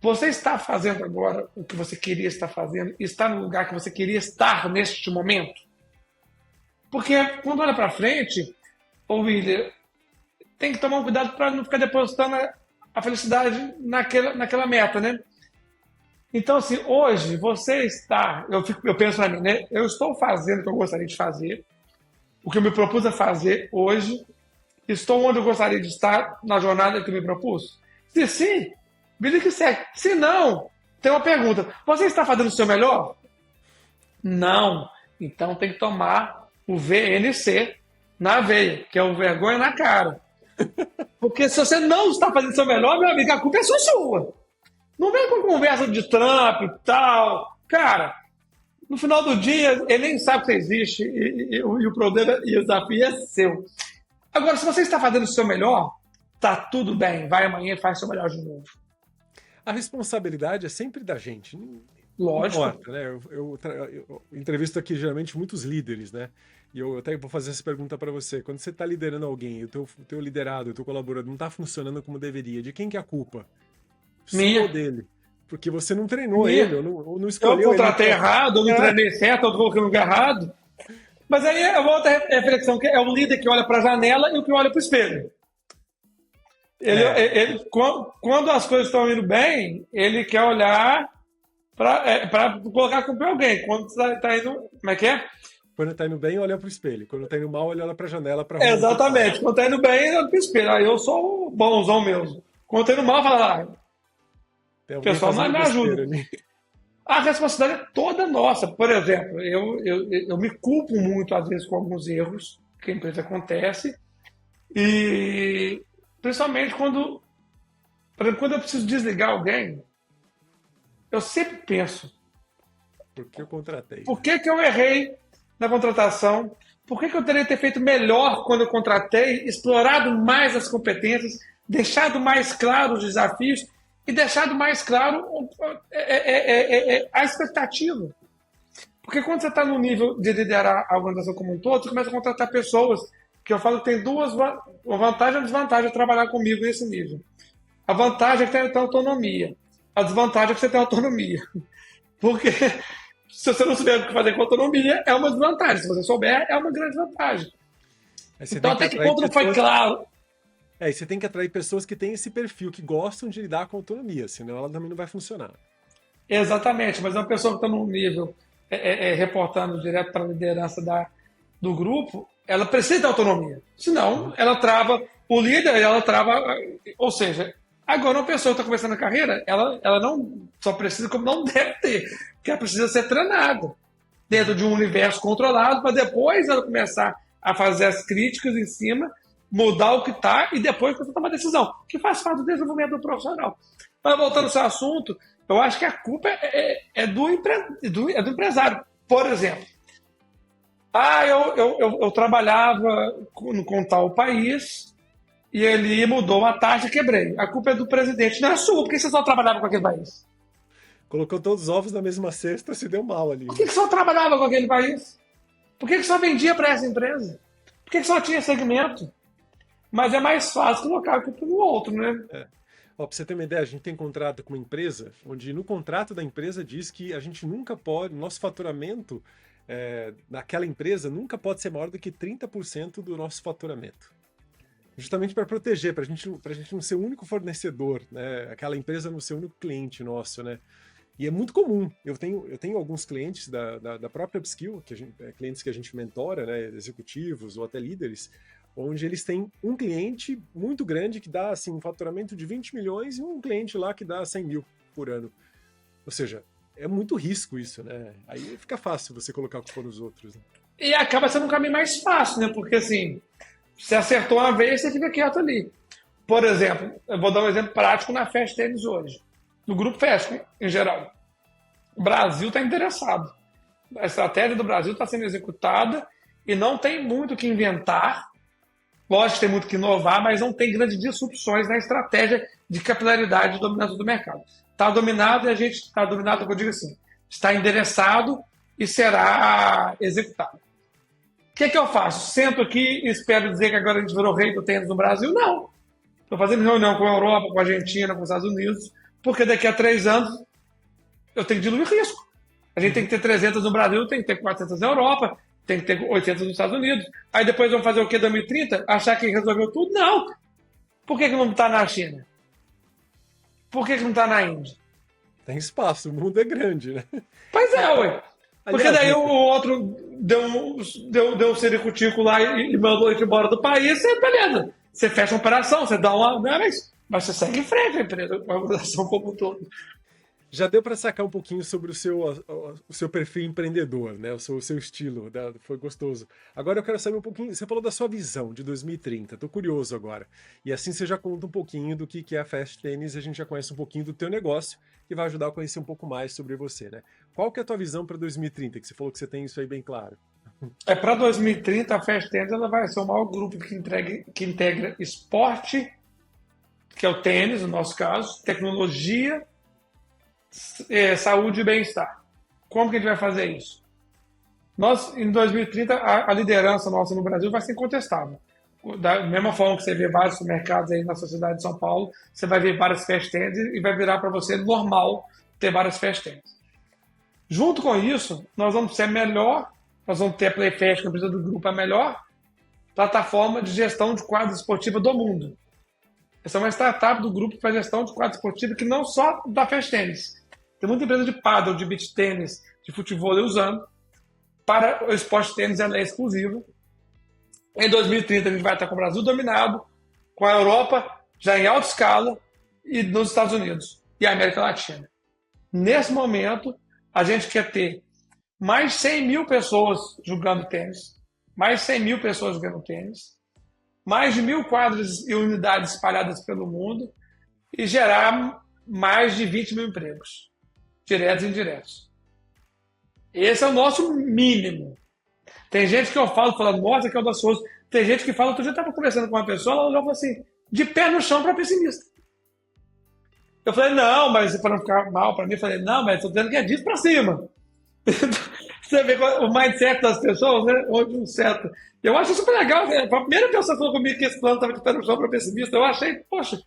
você está fazendo agora o que você queria estar fazendo, está no lugar que você queria estar neste momento? Porque quando olha para frente, William, tem que tomar um cuidado para não ficar depositando a felicidade naquela meta, né? Então, assim, hoje você está... Eu penso para mim, né? Eu estou fazendo o que eu gostaria de fazer, o que eu me propus a fazer hoje, estou onde eu gostaria de estar na jornada que eu me propus? Se sim, vida que segue. Se não, tem uma pergunta. Você está fazendo o seu melhor? Não. Então tem que tomar o VNC na veia, que é o vergonha na cara. Porque se você não está fazendo o seu melhor, meu amigo, a culpa é só sua. Não vem com conversa de Trump e tal. Cara, no final do dia, ele nem sabe que você existe e o problema e o desafio é seu. Agora, se você está fazendo o seu melhor, tá tudo bem. Vai amanhã e faz o seu melhor de novo. A responsabilidade é sempre da gente. Lógico. Não importa, né? Eu entrevisto aqui geralmente muitos líderes, né? E eu até vou fazer essa pergunta para você. Quando você está liderando alguém, o teu liderado, o teu colaborador não está funcionando como deveria, de quem que é a culpa? Minha. Ou dele? Porque você não treinou Minha. ele, ou não escolheu ele. Eu contratei errado, eu não treinei certo, eu coloquei no lugar errado. Mas aí é uma outra reflexão, que é o líder que olha para a janela e o que olha para o espelho. Quando as coisas estão indo bem, ele quer olhar para colocar a culpa em alguém. Quando está indo... Como é que é? Quando tá indo bem, olha pro espelho. Quando tá indo mal, olha pra janela pra Exatamente. Quando tá indo bem, olha pro espelho. Aí eu sou o bonzão mesmo. Quando tá indo mal, fala lá. Tem O alguém pessoal não fazendo me besteira ajuda. ali. A responsabilidade é toda nossa. Por exemplo, eu me culpo muito, às vezes, com alguns erros que a empresa acontece, e principalmente quando, por exemplo, quando eu preciso desligar alguém, eu sempre penso, Porque eu contratei, por né? que que eu errei na contratação? Por que que eu teria que ter feito melhor quando eu contratei, explorado mais as competências, deixado mais claro os desafios e deixado mais claro a expectativa? Porque quando você está no nível de liderar a organização como um todo, você começa a contratar pessoas que eu falo que tem duas vantagens e desvantagem de trabalhar comigo nesse nível. A vantagem é que você tem autonomia. A desvantagem é que você tem autonomia. Porque se você não souber o que fazer com autonomia, é uma desvantagem. Se você souber, é uma grande vantagem. Aí você Então, tem que até que atrair ponto não foi pessoas. claro? E você tem que atrair pessoas que têm esse perfil, que gostam de lidar com autonomia, senão ela também não vai funcionar. Exatamente, mas uma pessoa que está num nível reportando direto para a liderança do grupo, ela precisa de autonomia. Senão, ela trava o líder, ela trava. Ou seja, agora uma pessoa que está começando a carreira, ela não só precisa, como não deve ter, porque ela precisa ser treinada dentro de um universo controlado para depois ela começar a fazer as críticas em cima, mudar o que está e depois você tomar uma decisão, que faz parte do desenvolvimento do profissional. Mas voltando ao seu assunto, eu acho que a culpa é do empresário. Por exemplo, eu trabalhava com tal país e ele mudou a taxa e quebrei. A culpa é do presidente, não é sua, porque você só trabalhava com aquele país. Colocou todos os ovos na mesma cesta, se deu mal ali. Por que só trabalhava com aquele país? Por que só vendia para essa empresa? Por que só tinha segmento? Mas é mais fácil colocar a culpa no outro, né? Ó, pra você ter uma ideia, a gente tem contrato com uma empresa, onde no contrato da empresa diz que a gente nunca pode, nosso faturamento naquela empresa nunca pode ser maior do que 30% do nosso faturamento. Justamente para proteger, para a gente não ser o único fornecedor, né? Aquela empresa não ser o único cliente nosso, né? E é muito comum. Eu tenho alguns clientes da própria Upskill, clientes que a gente mentora, né? Executivos ou até líderes, onde eles têm um cliente muito grande que dá assim, um faturamento de 20 milhões e um cliente lá que dá 100 mil por ano. Ou seja, é muito risco isso, né? Aí fica fácil você colocar o que for nos outros. Né? E acaba sendo um caminho mais fácil, né? Porque assim, você acertou uma vez, você fica quieto ali. Por exemplo, eu vou dar um exemplo prático na Fast Tennis hoje. No grupo Fast, em geral. O Brasil está interessado. A estratégia do Brasil está sendo executada e não tem muito o que inventar. Lógico que tem muito que inovar, mas não tem grandes disrupções na estratégia de capilaridade e dominância do mercado. Está dominado e a gente está dominado, como eu digo assim, está endereçado e será executado. O que eu faço? Sento aqui e espero dizer que agora a gente virou rei do tênis no Brasil? Não. Estou fazendo reunião com a Europa, com a Argentina, com os Estados Unidos, porque daqui a 3 anos eu tenho que diluir risco. A gente tem que ter 300 no Brasil, tem que ter 400 na Europa, tem que ter 800 nos Estados Unidos. Aí depois vamos fazer o quê? 2030? Achar que resolveu tudo? Não. Por que não está na China? Por que não está na Índia? Tem espaço, o mundo é grande, né? Pois é, ué. Porque Aliás, daí o outro deu um ciricutico lá e mandou ele embora do país, e beleza. Você fecha a operação, você dá uma. Mas você segue em frente a empresa, a organização como um todo. Já deu para sacar um pouquinho sobre o seu perfil empreendedor, né? O seu estilo, foi gostoso. Agora eu quero saber um pouquinho, você falou da sua visão de 2030, tô curioso agora. E assim você já conta um pouquinho do que é a Fast Tennis, a gente já conhece um pouquinho do teu negócio, que vai ajudar a conhecer um pouco mais sobre você, né? Qual que é a tua visão para 2030, que você falou que você tem isso aí bem claro? Para 2030, a Fast Tennis ela vai ser o maior grupo que integra esporte, que é o tênis, no nosso caso, tecnologia, saúde e bem-estar. Como que a gente vai fazer isso? Nós, em 2030, a liderança nossa no Brasil vai ser incontestável. Da mesma forma que você vê vários mercados aí na sociedade de São Paulo, você vai ver várias Fast Tennis e vai virar para você normal ter várias Fast Tennis. Junto com isso, nós vamos ser melhor, nós vamos ter a PlayFast, que é a empresa do grupo, a melhor plataforma de gestão de quadra esportiva do mundo. Essa é uma startup do grupo que faz gestão de quadra esportiva que não só da Fast Tennis. Tem muita empresa de paddle, de beach tênis, de futebol usando. Para o esporte tênis ela é exclusiva. Em 2030 a gente vai estar com o Brasil dominado, com a Europa já em alta escala e nos Estados Unidos. e a América Latina. Nesse momento, a gente quer ter mais 100 mil pessoas jogando tênis, mais 100 mil pessoas jogando tênis, mais de 1.000 quadras e unidades espalhadas pelo mundo e gerar mais de 20 mil empregos, diretos e indiretos. Esse é o nosso mínimo. Tem gente que eu falo, nossa, que é audacioso. Tem gente que fala, outro dia eu estava conversando com uma pessoa, ela falou assim, de pé no chão para pessimista. Eu falei, não, mas para não ficar mal para mim, eu falei, não, mas estou dizendo que é disso para cima. Você vê o mindset das pessoas, né? Onde um certo. Eu acho super legal. A primeira pessoa que falou comigo que esse plano estava de pé no chão para pessimista, eu achei, poxa,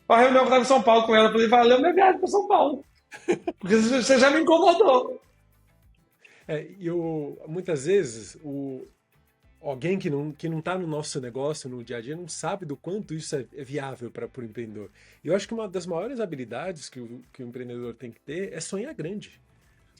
a reunião que eu estava em São Paulo com ela, eu falei, valeu minha viagem para São Paulo. Porque você já me incomodou. Muitas vezes, alguém que não está no nosso negócio, no dia a dia, não sabe do quanto isso é viável para o empreendedor. E eu acho que uma das maiores habilidades que o empreendedor tem que ter é sonhar grande.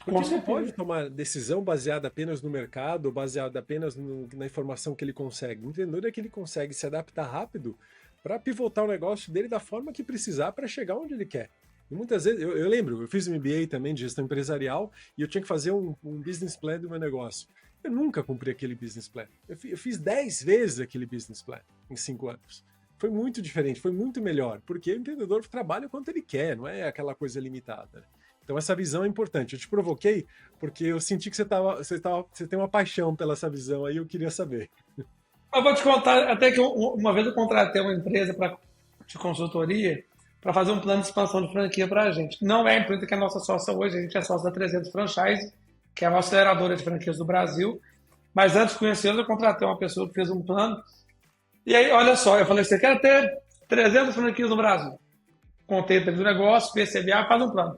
Porque você não pode tomar decisão baseada apenas no mercado, baseada apenas na informação que ele consegue. O empreendedor é que ele consegue se adaptar rápido para pivotar o negócio dele da forma que precisar para chegar onde ele quer. E muitas vezes, eu lembro, eu fiz um MBA também de gestão empresarial e eu tinha que fazer um business plan do meu negócio. Eu nunca cumpri aquele business plan. Eu fiz 10 vezes aquele business plan em 5 anos. Foi muito diferente, foi muito melhor, porque o empreendedor trabalha o quanto ele quer, não é aquela coisa limitada. Então essa visão é importante. Eu te provoquei porque eu senti que você tem uma paixão pela essa visão aí, eu queria saber. Eu vou te contar, até que uma vez eu contratei uma empresa de consultoria para fazer um plano de expansão de franquia para a gente. Não é a empresa que é a nossa sócia hoje, a gente é sócia da 300 Franchise, que é a nossa aceleradora de franquias do Brasil. Mas antes de conhecê-los, eu contratei uma pessoa que fez um plano. E aí, olha só, eu falei, você quer ter 300 franquias no Brasil? Contei do negócio, PCBA, faz um plano.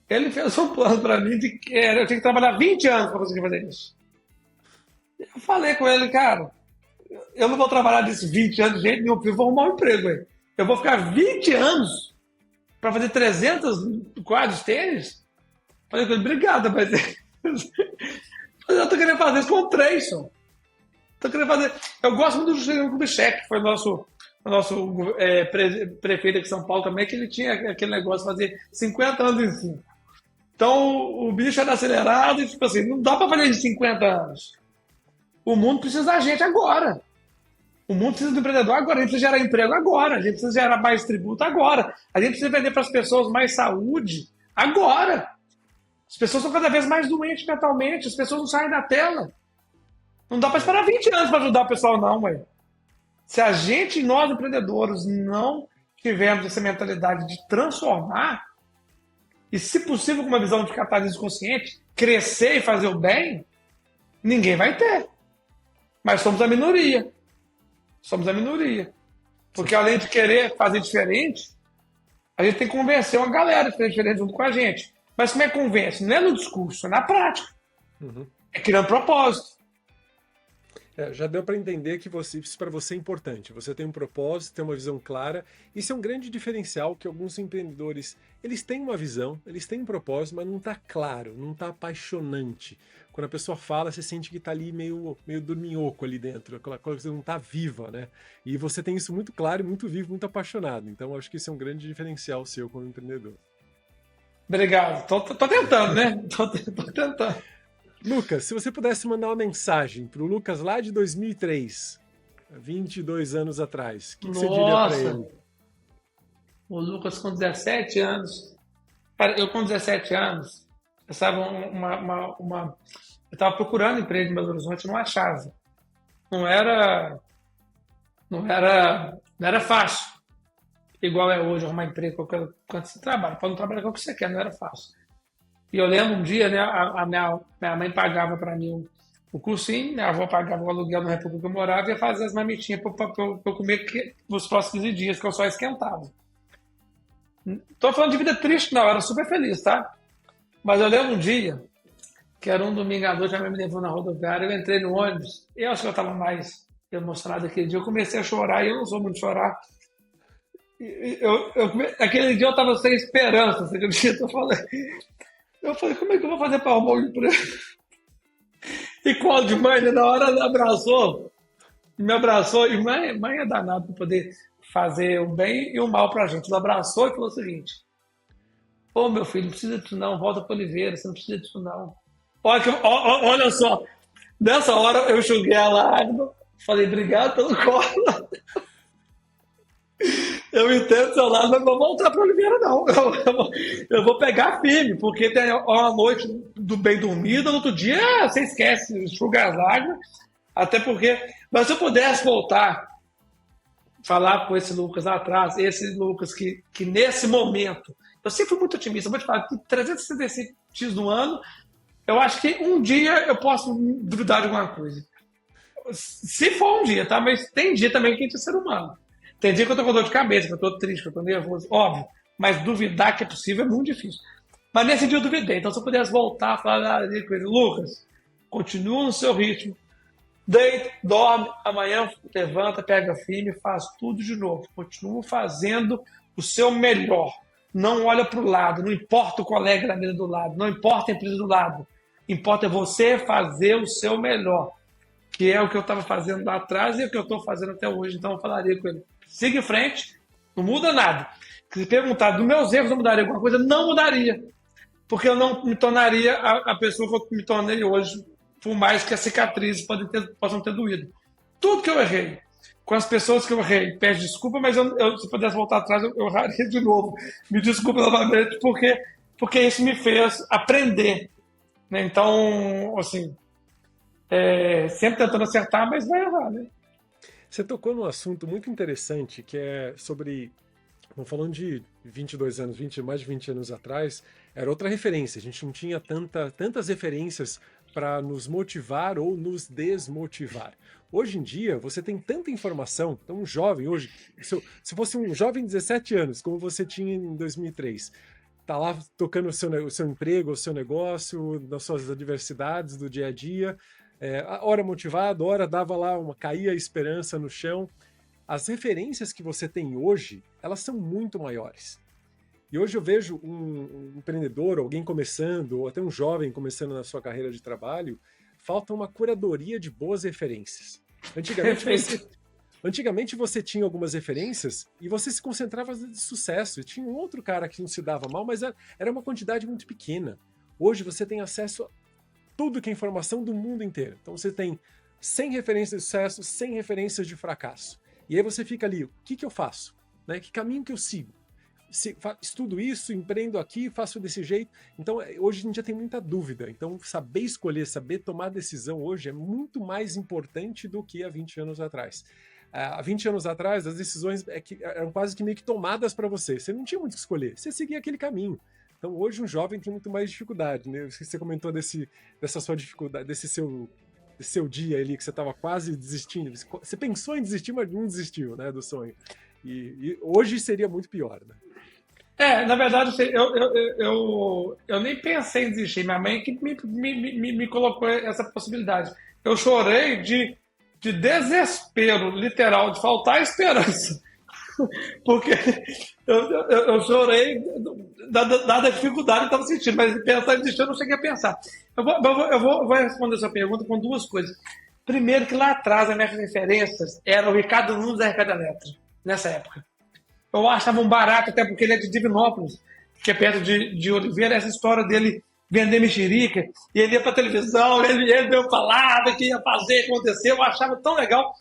Ele fez um plano para mim de que eu tinha que trabalhar 20 anos para conseguir fazer isso. Eu falei com ele, cara, eu não vou trabalhar desses 20 anos de jeito nenhum, eu vou arrumar um emprego aí. Eu vou ficar 20 anos para fazer 300 quadros de tênis? Falei com ele, obrigado, mas eu tô querendo fazer isso com 3 só. Tô querendo fazer. Eu gosto muito do Juscelino Kubitschek, que foi o nosso prefeito aqui de São Paulo também, que ele tinha aquele negócio de fazer 50 anos em 5. Então o bicho era acelerado e, tipo assim, não dá para fazer de 50 anos. O mundo precisa da gente agora. O mundo precisa do empreendedor agora, a gente precisa gerar emprego agora, a gente precisa gerar mais tributo agora, a gente precisa vender para as pessoas mais saúde agora. As pessoas estão cada vez mais doentes mentalmente, as pessoas não saem da tela. Não dá para esperar 20 anos para ajudar o pessoal, não, ué. Se a gente, nós empreendedores, não tivermos essa mentalidade de transformar, e se possível com uma visão de capitalismo consciente, crescer e fazer o bem, ninguém vai ter. Mas somos a minoria. Somos a minoria. Porque além de querer fazer diferente, a gente tem que convencer uma galera de fazer diferente junto com a gente. Mas como é que convence? Não é no discurso, é na prática. Uhum. É criando propósito. Já deu para entender que isso para você é importante. Você tem um propósito, tem uma visão clara. Isso é um grande diferencial que alguns empreendedores, eles têm uma visão, eles têm um propósito, mas não está claro, não está apaixonante. Quando a pessoa fala, você sente que está ali meio dorminhoco ali dentro, aquela coisa não está viva, né? E você tem isso muito claro, muito vivo, muito apaixonado. Então, acho que isso é um grande diferencial seu como empreendedor. Obrigado. Tô tentando, né? Tô tentando. Lucas, se você pudesse mandar uma mensagem para o Lucas lá de 2003, 22 anos atrás, o que você diria para ele? O Lucas com 17 anos. Cara, eu com 17 anos, eu estava procurando emprego em Belo Horizonte, não achava. Não era fácil. Igual é hoje arrumar emprego quando você trabalha. Pode não trabalhar com o que você quer, não era fácil. E eu lembro um dia, né, a minha mãe pagava para mim o cursinho, minha avó pagava o aluguel na República que eu morava e ia fazer as marmitinhas para eu comer nos próximos 15 dias, que eu só esquentava. Tô falando de vida triste, não, eu era super feliz, tá? Mas eu lembro um dia, que era um domingo à noite, a minha mãe me levou na rodoviária, eu entrei no ônibus, e eu acho que eu estava mais emocionado aquele dia, eu comecei a chorar, e eu não sou muito chorar. Aquele dia eu estava sem esperança, você acredita? Eu falei, como é que eu vou fazer para arrumar um emprego? E colo de mãe, né? Na hora ela me abraçou, e mãe é danada para poder fazer o bem e o mal para a gente. Ela abraçou e falou o seguinte, Ô, meu filho, não precisa disso não, volta para Oliveira, você não precisa disso não. Olha, olha só, nessa hora eu enxuguei a lágrima, falei, obrigado pelo colo. Eu entendo do seu lado, mas não vou voltar para Oliveira, não. Eu vou pegar firme, porque tem uma noite do bem dormida, no outro dia você esquece, enxuga as lágrimas, até porque... Mas se eu pudesse voltar, falar com esse Lucas lá atrás, esse Lucas que nesse momento... Eu sempre fui muito otimista, vou te falar, que 365 dias no ano, eu acho que um dia eu posso duvidar de alguma coisa. Se for um dia, tá? Mas tem dia também que a gente é ser humano. Tem dia que eu tô com dor de cabeça, que eu tô triste, que eu tô nervoso, óbvio. Mas duvidar que é possível é muito difícil. Mas nesse dia eu duvidei. Então se eu pudesse voltar, falar com ele, Lucas, continua no seu ritmo, deita, dorme, amanhã levanta, pega firme, faz tudo de novo. Continua fazendo o seu melhor. Não olha para o lado, não importa o colega da mesa do lado, não importa a empresa do lado. Importa você fazer o seu melhor, que é o que eu estava fazendo lá atrás e é o que eu estou fazendo até hoje. Então eu falaria com ele, siga em frente, não muda nada. Se perguntar dos meus erros, eu mudaria alguma coisa? Não mudaria, porque eu não me tornaria a pessoa que eu me tornei hoje, por mais que as cicatrizes possam ter doído. Tudo que eu errei, com as pessoas que eu errei, peço desculpa, mas se pudesse voltar atrás, eu erraria de novo. Me desculpa novamente, porque isso me fez aprender. Né? Então, assim, sempre tentando acertar, mas vai errar, né? Você tocou num assunto muito interessante, que é sobre... Estamos falando de 22 anos, mais de 20 anos atrás, era outra referência. A gente não tinha tantas referências para nos motivar ou nos desmotivar. Hoje em dia, você tem tanta informação. Então, um jovem hoje, se fosse um jovem de 17 anos, como você tinha em 2003, tá lá tocando o seu emprego, o seu negócio, nas suas adversidades do dia a dia, hora motivado, hora dava lá caía a esperança no chão. As referências que você tem hoje, elas são muito maiores. E hoje eu vejo um empreendedor, alguém começando, ou até um jovem começando na sua carreira de trabalho, falta uma curadoria de boas referências. Antigamente você tinha algumas referências e você se concentrava em sucesso. E tinha um outro cara que não se dava mal, mas era uma quantidade muito pequena. Hoje você tem acesso a tudo que é informação do mundo inteiro. Então você tem 100 referências de sucesso, 100 referências de fracasso. E aí você fica ali, o que eu faço? Né? Que caminho que eu sigo? Estudo isso, empreendo aqui, faço desse jeito. Então, hoje a gente já tem muita dúvida. Então, saber escolher, saber tomar decisão hoje é muito mais importante do que há 20 anos atrás. Há 20 anos atrás, as decisões eram quase que meio que tomadas para você. Você não tinha muito o que escolher, você seguia aquele caminho. Então, hoje um jovem tem muito mais dificuldade. Né? Você comentou dessa sua dificuldade, desse seu dia ali que você estava quase desistindo. Você pensou em desistir, mas não desistiu, né, do sonho. E hoje seria muito pior, né? Na verdade, assim, eu nem pensei em desistir. Minha mãe que me colocou essa possibilidade. Eu chorei de desespero, literal, de faltar esperança. Porque eu chorei da dificuldade que estava sentindo, mas pensar em desistir eu não cheguei a pensar. Eu vou responder essa pergunta com duas coisas. Primeiro, que lá atrás as minhas referências eram o Ricardo Nunes da Ricardo Eletro, nessa época. Eu achava um barato, até porque ele é de Divinópolis, que é perto de Oliveira, essa história dele vender mexerica, e ele ia para televisão, ele veio falava que ia fazer, acontecer, eu achava tão legal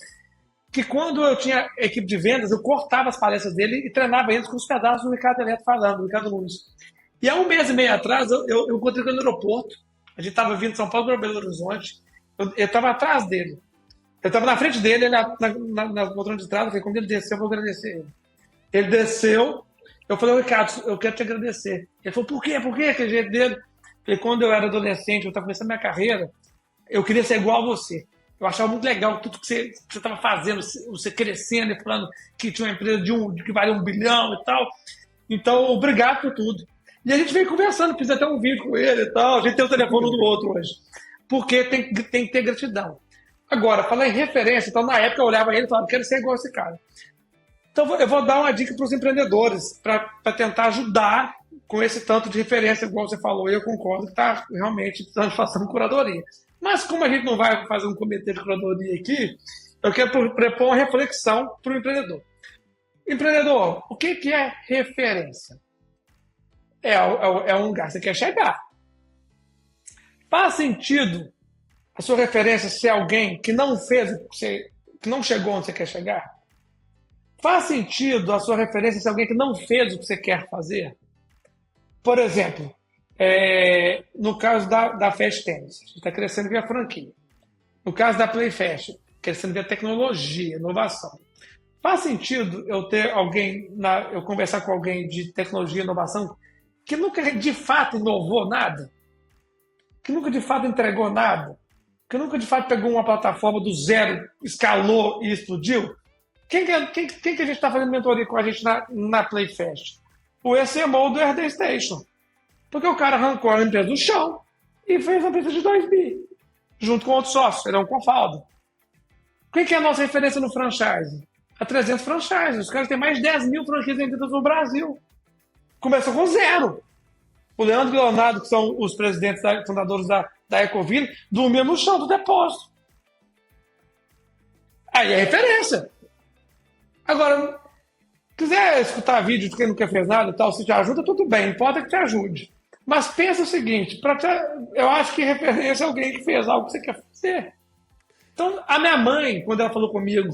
que quando eu tinha equipe de vendas, eu cortava as palestras dele e treinava eles com os pedaços do Ricardo Eletro falando, do Ricardo Nunes. E há um mês e meio atrás, eu encontrei com ele no aeroporto, a gente estava vindo de São Paulo para Belo Horizonte, eu estava atrás dele, eu estava na frente dele, na poltrona de trás, eu falei, quando ele desceu, eu vou agradecer ele. Ele desceu, eu falei, Ricardo, eu quero te agradecer. Ele falou, por quê? Por quê? Aquele jeito dele. Porque quando eu era adolescente, eu estava começando minha carreira, eu queria ser igual a você. Eu achava muito legal tudo que você estava fazendo, você crescendo e falando que tinha uma empresa que valia 1 bilhão e tal. Então, obrigado por tudo. E a gente veio conversando, fiz até um vídeo com ele e tal. A gente tem o telefone um do outro hoje. Porque tem que ter gratidão. Agora, falar em referência, então na época eu olhava ele e falava, quero ser igual a esse cara. Então, eu vou dar uma dica para os empreendedores, para tentar ajudar com esse tanto de referência, igual você falou, e eu concordo que está realmente precisando fazer uma curadoria. Mas como a gente não vai fazer um comitê de curadoria aqui, eu quero propor uma reflexão para o empreendedor. Empreendedor, o que é referência? é um lugar que você quer chegar. Faz sentido a sua referência ser alguém que não fez, que não chegou onde você quer chegar? Faz sentido a sua referência ser alguém que não fez o que você quer fazer? Por exemplo, no caso da Fast Tennis, a gente está crescendo via franquia. No caso da PlayFast, crescendo via tecnologia, inovação. Faz sentido eu ter alguém, eu conversar com alguém de tecnologia e inovação que nunca de fato inovou nada? Que nunca de fato entregou nada? Que nunca de fato pegou uma plataforma do zero, escalou e explodiu? Quem que a gente está fazendo mentoria com a gente na PlayFest? O SMO do Herdey Station. Porque o cara arrancou a empresa do chão e fez uma empresa de 2 bi, junto com outro sócio, ele é um confaldo. Quem que é a nossa referência no franchise? A 300 franchises. Os caras têm mais de 10 mil franquias vendidas no Brasil. Começou com 0. O Leandro e o Leonardo, que são os presidentes fundadores da Ecoville, dormiam no chão do depósito. Aí é referência. Agora, quiser escutar vídeo de quem nunca fez nada e tal, se te ajuda, tudo bem, importa que te ajude. Mas pensa o seguinte, eu acho que referência é alguém que fez algo que você quer fazer. Então, a minha mãe, quando ela falou comigo,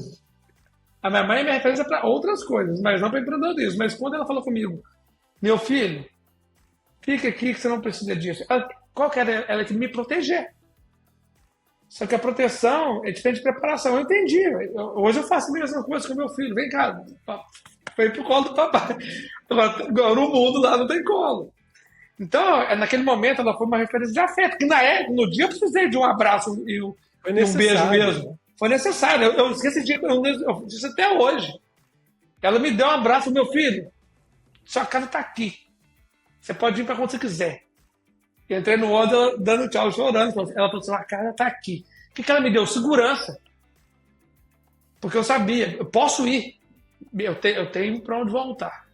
a minha mãe é minha referência para outras coisas, mas não para empreendedorismo. Mas quando ela falou comigo, meu filho, fica aqui que você não precisa disso. Qual que era? Ela que me proteger. Só que a proteção é diferente de preparação. Eu entendi. Hoje eu faço a mesma coisa com meu filho. Vem cá, foi pro colo do papai. Agora no mundo lá não tem colo. Então, naquele momento, ela foi uma referência de afeto. Que no dia eu precisei de um abraço e um beijo mesmo. Foi necessário. Eu esqueci de eu disse até hoje. Ela me deu um abraço, meu filho. Sua casa está aqui. Você pode ir para quando você quiser. Eu entrei no ônibus dando tchau, chorando. Ela falou assim, a casa está aqui. O que ela me deu? Segurança. Porque eu sabia, eu posso ir. Eu tenho para onde voltar.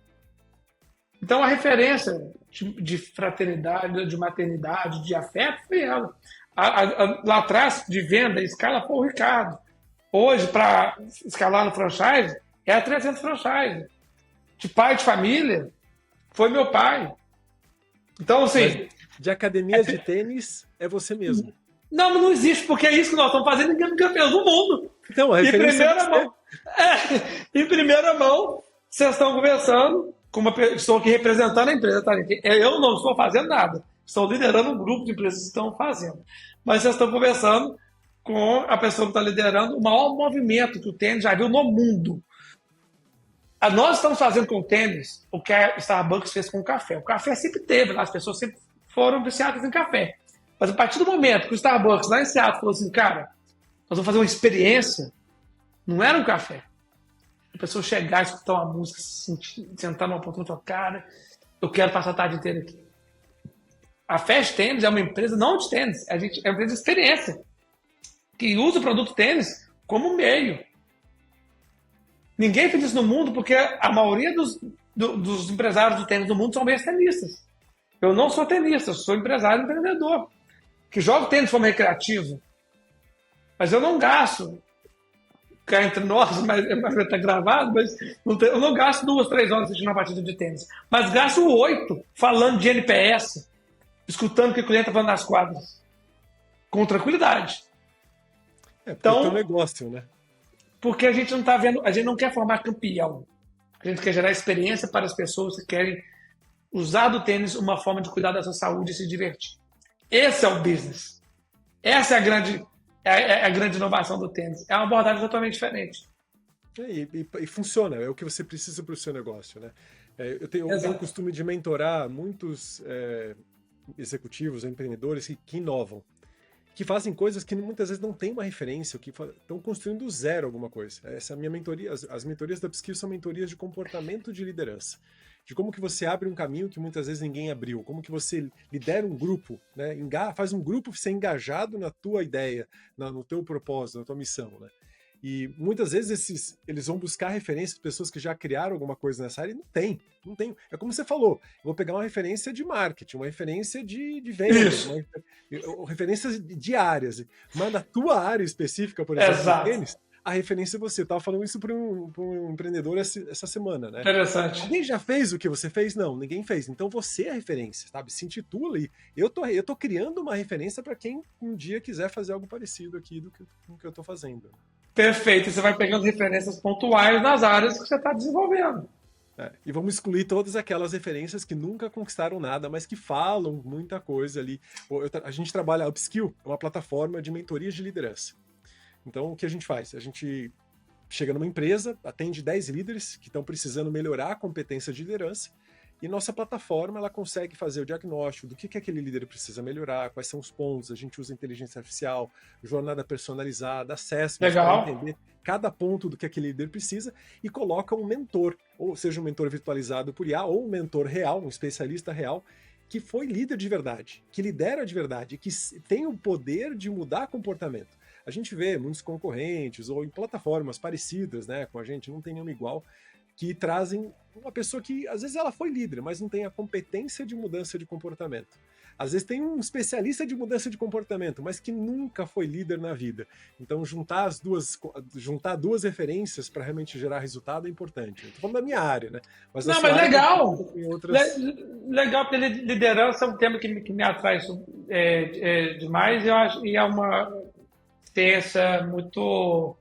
Então a referência de fraternidade, de maternidade, de afeto foi ela. Lá atrás, de venda, escala, foi o Ricardo. Hoje, para escalar no franchise, é a 300 franchise. De pai de família, foi meu pai. Então, assim... De academia de tênis, é você mesmo. Não existe, porque é isso que nós estamos fazendo em campeões do mundo. Então, a referência em primeira mão, vocês estão conversando com estou aqui representando a empresa, tá? Eu não estou fazendo nada. Estou liderando um grupo de empresas que estão fazendo. Mas vocês estão conversando com a pessoa que está liderando o maior movimento que o tênis já viu no mundo. Nós estamos fazendo com o tênis o que a Starbucks fez com o café. O café sempre teve, as pessoas sempre foram viciadas em café. Mas a partir do momento que o Starbucks lá em Seattle falou assim, cara, nós vamos fazer uma experiência, não era um café. A pessoa chegar, escutar uma música, sentar numa poltrona e falar, cara, eu quero passar a tarde inteira aqui. A Fast Tennis é uma empresa não de tênis, é uma empresa de experiência, que usa o produto tênis como meio. Ninguém fez isso no mundo porque a maioria dos empresários do tênis do mundo são meio tenistas. Eu não sou tenista, eu sou empresário e empreendedor, que jogo tênis de forma recreativa. Mas eu não gasto, cá entre nós, mas está gravado, mas eu não gasto 2, 3 horas assistindo uma partida de tênis. Mas gasto 8 falando de NPS, escutando o que o cliente está falando nas quadras. Com tranquilidade. Então, é um negócio, né? Porque a gente não está vendo, a gente não quer formar campeão. A gente quer gerar experiência para as pessoas que querem usar do tênis uma forma de cuidar da sua saúde e se divertir. Esse é o business. Essa é a grande inovação do tênis. É uma abordagem totalmente diferente. E funciona, é o que você precisa para o seu negócio, né? Eu tenho o costume de mentorar muitos executivos, empreendedores que inovam, que fazem coisas que muitas vezes não tem uma referência, que estão construindo do zero alguma coisa. Essa é a minha mentoria. As mentorias da Upskill são mentorias de comportamento de liderança. De como que você abre um caminho que muitas vezes ninguém abriu, como que você lidera um grupo, né? Faz um grupo ser engajado na tua ideia, no teu propósito, na tua missão, né? E muitas vezes eles vão buscar referências de pessoas que já criaram alguma coisa nessa área e não tem. É como você falou, eu vou pegar uma referência de marketing, uma referência de vendas, referências de áreas, mas na tua área específica, por exemplo, do tênis, a referência é você. Eu tava falando isso para um empreendedor essa semana, né? Interessante. Alguém já fez o que você fez? Não, ninguém fez. Então você é a referência, sabe? Se intitula aí. Eu tô criando uma referência para quem um dia quiser fazer algo parecido aqui com o que eu tô fazendo. Perfeito. Você vai pegando referências pontuais nas áreas que você está desenvolvendo. E vamos excluir todas aquelas referências que nunca conquistaram nada, mas que falam muita coisa ali. A gente trabalha a Upskill, é uma plataforma de mentorias de liderança. Então, o que a gente faz? A gente chega numa empresa, atende 10 líderes que estão precisando melhorar a competência de liderança, e nossa plataforma ela consegue fazer o diagnóstico do que aquele líder precisa melhorar, quais são os pontos. A gente usa inteligência artificial, jornada personalizada, assessment para entender cada ponto do que aquele líder precisa e coloca um mentor, ou seja, um mentor virtualizado por IA, ou um mentor real, um especialista real, que foi líder de verdade, que lidera de verdade, que tem o poder de mudar comportamento. A gente vê muitos concorrentes ou em plataformas parecidas, né, com a gente, não tem nenhuma igual, que trazem uma pessoa que, às vezes, ela foi líder, mas não tem a competência de mudança de comportamento. Às vezes tem um especialista de mudança de comportamento, mas que nunca foi líder na vida. Então, juntar duas referências para realmente gerar resultado é importante. Estou falando da minha área, né? Mas legal! Outras... Legal, porque liderança é um tema que me atrai demais e é uma ciência muito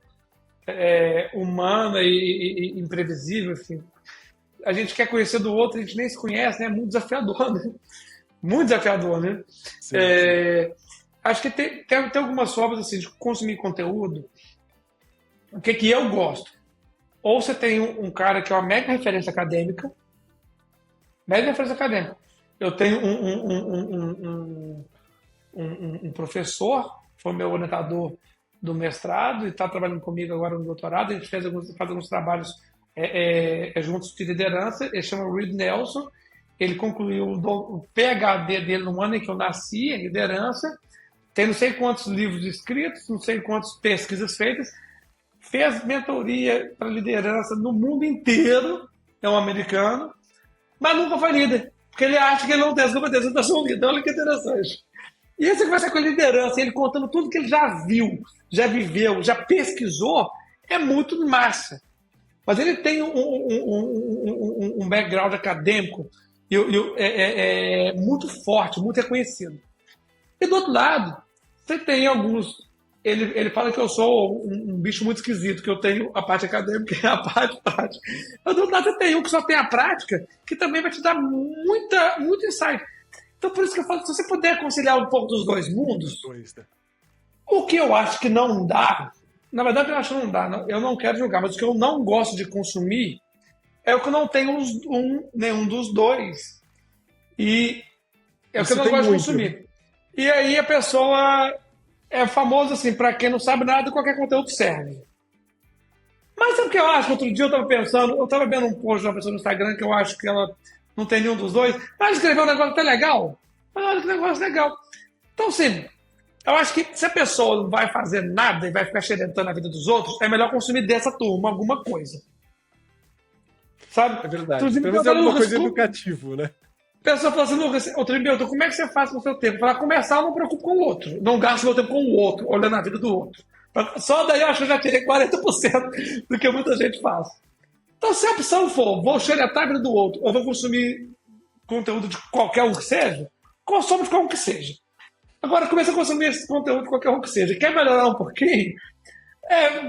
humana e imprevisível, assim. A gente quer conhecer do outro, a gente nem se conhece, né? É muito desafiador, né? Muito desafiador, né? Sim. Acho que tem algumas formas assim, de consumir conteúdo. O que eu gosto? Ou você tem um cara que é uma mega referência acadêmica. Eu tenho um professor, foi meu orientador do mestrado e está trabalhando comigo agora no doutorado. A gente faz alguns trabalhos juntos de liderança. Ele chama Reed Nelson. Ele concluiu o PhD dele no ano em que eu nasci, em liderança. Tem não sei quantos livros escritos, não sei quantas pesquisas feitas. Fez mentoria para liderança no mundo inteiro. É um americano. Mas nunca foi líder. Porque ele acha que ele não tem as competências para ser um líder. Olha que interessante. E aí você conversa com a liderança, ele contando tudo que ele já viu, já viveu, já pesquisou, é muito massa. Mas ele tem um background acadêmico muito forte, muito reconhecido. E do outro lado, você tem alguns... Ele fala que eu sou um bicho muito esquisito, que eu tenho a parte acadêmica e a parte prática. Mas do outro lado, você tem um que só tem a prática, que também vai te dar muito insight. Então, por isso que eu falo, se você puder conciliar um pouco dos dois mundos, o que eu acho que não dá, na verdade eu acho que não dá, eu não quero julgar, mas o que eu não gosto de consumir é o que eu não tenho nenhum dos dois. E é o que eu não gosto de consumir. E aí a pessoa é famosa assim, para quem não sabe nada, qualquer conteúdo serve. Mas sabe o que eu acho? Outro dia eu estava vendo um post de uma pessoa no Instagram que eu acho que ela não tem nenhum dos dois, mas escreveu um negócio até legal. Olha que negócio legal. Então, sim, eu acho que se a pessoa não vai fazer nada e vai ficar xeretando a vida dos outros, é melhor consumir dessa turma alguma coisa. Sabe? É verdade. Pelo menos é alguma coisa educativa, né? A pessoa fala assim, Lucas, outro como é que você faz com o seu tempo? Para começar, eu não me preocupo com o outro. Não gasto meu tempo com o outro, olhando a vida do outro. Só daí eu acho que eu já tirei 40% do que muita gente faz. Então, se a opção for, vou xeretar a vida do outro, ou vou consumir conteúdo de qualquer um que seja, consome de qualquer um que seja. Agora, começa a consumir esse conteúdo de qualquer um que seja. Quer melhorar um pouquinho?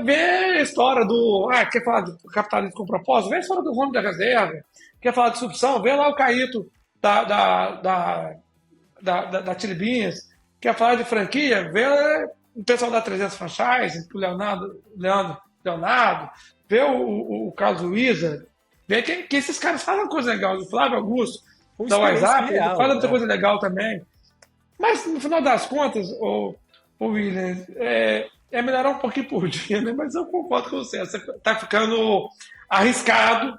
Vê a história do... quer falar de capitalismo com propósito? Vê a história do Rony da Reserva. Quer falar de disrupção? Vê lá o Caíto da Tilibinhas. Quer falar de franquia? Vê o pessoal da 300 Franchise, o Leonardo. Vê o Carlos Wizard, vê que esses caras fazem coisa legal. O Flávio Augusto, da WhatsApp, ele faz muita coisa legal também. Mas, no final das contas, o William, é melhorar um pouquinho por dia, né? Mas eu concordo com você. Você está ficando arriscado.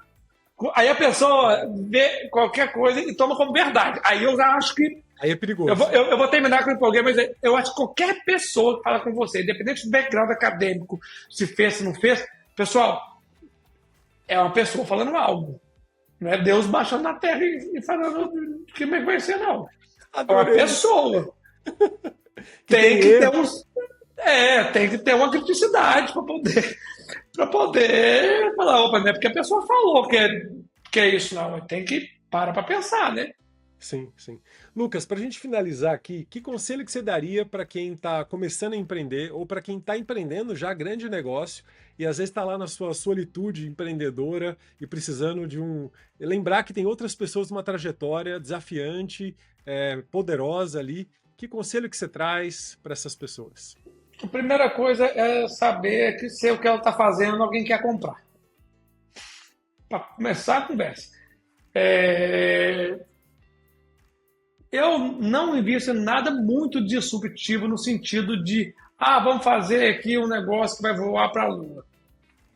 Aí a pessoa vê qualquer coisa e toma como verdade. Aí eu já acho que... Aí é perigoso. Eu vou terminar com o empolguei, mas eu acho que qualquer pessoa que fala com você, independente do background acadêmico, se fez, se não fez, pessoal, é uma pessoa falando algo. Não é Deus baixando na terra e falando que me conhecer, não. É uma pessoa. Tem que ter uns... Tem que ter uma criticidade para poder falar, opa, não é porque a pessoa falou que é isso, não. Tem que parar para pensar, né? Sim, sim. Lucas, para a gente finalizar aqui, que conselho que você daria para quem está começando a empreender ou para quem está empreendendo já grande negócio e às vezes está lá na sua solitude empreendedora e precisando de lembrar que tem outras pessoas numa trajetória desafiante, poderosa ali. Que conselho que você traz para essas pessoas? A primeira coisa é saber que se o que ela está fazendo, alguém quer comprar. Para começar a conversa. Eu não invisto em nada muito disruptivo no sentido de vamos fazer aqui um negócio que vai voar para a Lua.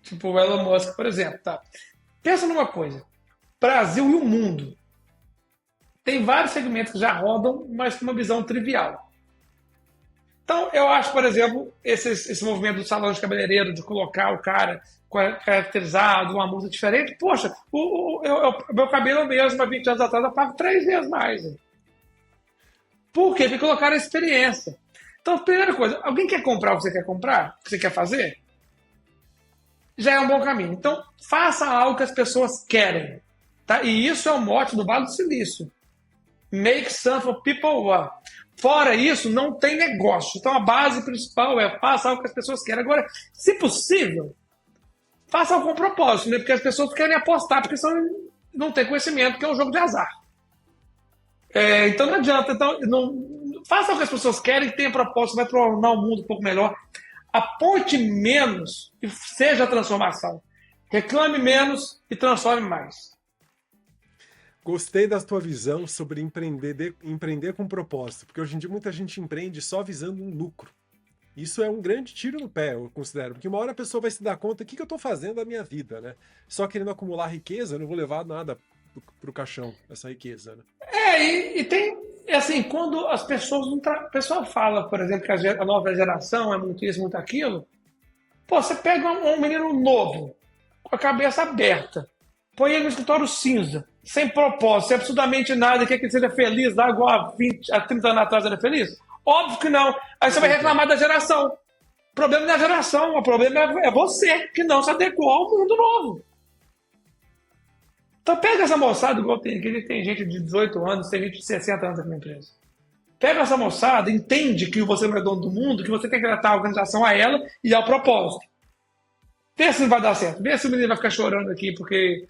Tipo o Elon Musk, por exemplo. Tá? Pensa numa coisa. Brasil e o mundo. Tem vários segmentos que já rodam, mas com uma visão trivial. Então, eu acho, por exemplo, esse movimento do salão de cabeleireiro, de colocar o cara caracterizado, uma música diferente. Poxa, o meu cabelo mesmo, há 20 anos atrás, eu pago 3 vezes mais. Por quê? Porque colocaram a experiência. Então, primeira coisa, alguém quer comprar o que você quer comprar? O que você quer fazer? Já é um bom caminho. Então, faça algo que as pessoas querem. Tá? E isso é o mote do Vale do Silício. Make something for people want. Fora isso, não tem negócio. Então, a base principal é faça algo que as pessoas querem. Agora, se possível, faça algo com propósito, né? Porque as pessoas querem apostar, porque não tem conhecimento, que é um jogo de azar. Então não adianta. Então, faça o que as pessoas querem, que tenha propósito, vai tornar o mundo um pouco melhor. Aponte menos e seja a transformação. Reclame menos e transforme mais. Gostei da tua visão sobre empreender com propósito, porque hoje em dia muita gente empreende só visando um lucro. Isso é um grande tiro no pé, eu considero, porque uma hora a pessoa vai se dar conta do que eu estou fazendo da minha vida, né? Só querendo acumular riqueza, eu não vou levar nada pro caixão, essa riqueza, né? E tem, assim, quando as pessoas o pessoal fala, por exemplo, que a nova geração é muito isso, muito aquilo. Pô, você pega um menino novo, com a cabeça aberta, põe ele no escritório cinza, sem propósito, sem absolutamente nada, quer que ele seja feliz lá igual há 30 anos atrás era feliz? Óbvio que não. Aí você vai reclamar da geração. O problema não é a geração, o problema é você, que não se adequou ao mundo novo. Então pega essa moçada, igual tem gente de 18 anos, tem gente de 60 anos aqui na empresa. Pega essa moçada, entende que você não é dono do mundo, que você tem que tratar a organização a ela e ao propósito. Vê se não vai dar certo. Vê se o menino vai ficar chorando aqui porque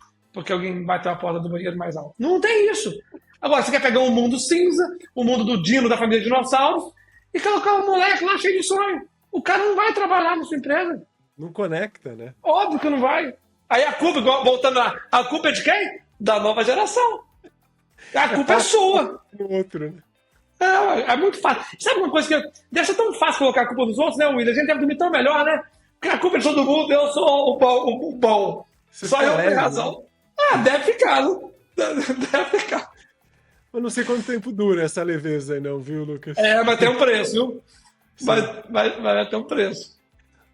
alguém bateu a porta do banheiro mais alto. Não tem isso. Agora, você quer pegar um mundo cinza, o mundo do Dino, da família Dinossauros, e colocar um moleque lá cheio de sonho. O cara não vai trabalhar na sua empresa. Não conecta, né? Óbvio que não vai. Aí a culpa, voltando lá, a culpa é de quem? Da nova geração. A culpa é sua. Outro, né? É muito fácil. Sabe uma coisa que deve ser tão fácil colocar a culpa nos outros, né, William? A gente deve dormir tão melhor, né? Porque a culpa é de todo mundo, eu sou o bom. Só eu tenho razão. Né? Deve ficar, né? Deve ficar. Eu não sei quanto tempo dura essa leveza aí não, viu, Lucas? Mas tem um preço, viu? Vai ter um preço.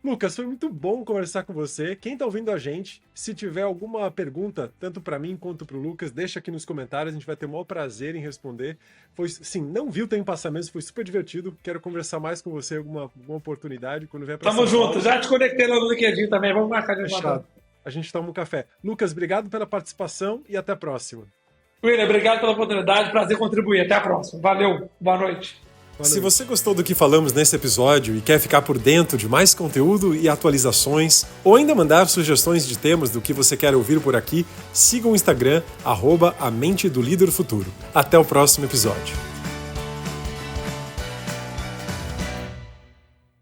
Lucas, foi muito bom conversar com você. Quem tá ouvindo a gente, se tiver alguma pergunta, tanto para mim quanto pro Lucas, deixa aqui nos comentários, a gente vai ter o maior prazer em responder. Foi, sim, não viu o tempo passar mesmo, foi super divertido. Quero conversar mais com você alguma oportunidade quando vier pra Tamo junto, já te conectei lá no LinkedIn também, vamos marcar de novo. A gente toma um café. Lucas, obrigado pela participação e até a próxima. William, obrigado pela oportunidade, prazer contribuir. Até a próxima. Valeu, boa noite. Se você gostou do que falamos nesse episódio e quer ficar por dentro de mais conteúdo e atualizações, ou ainda mandar sugestões de temas do que você quer ouvir por aqui, siga o Instagram, @A Mente do Líder Futuro. Até o próximo episódio.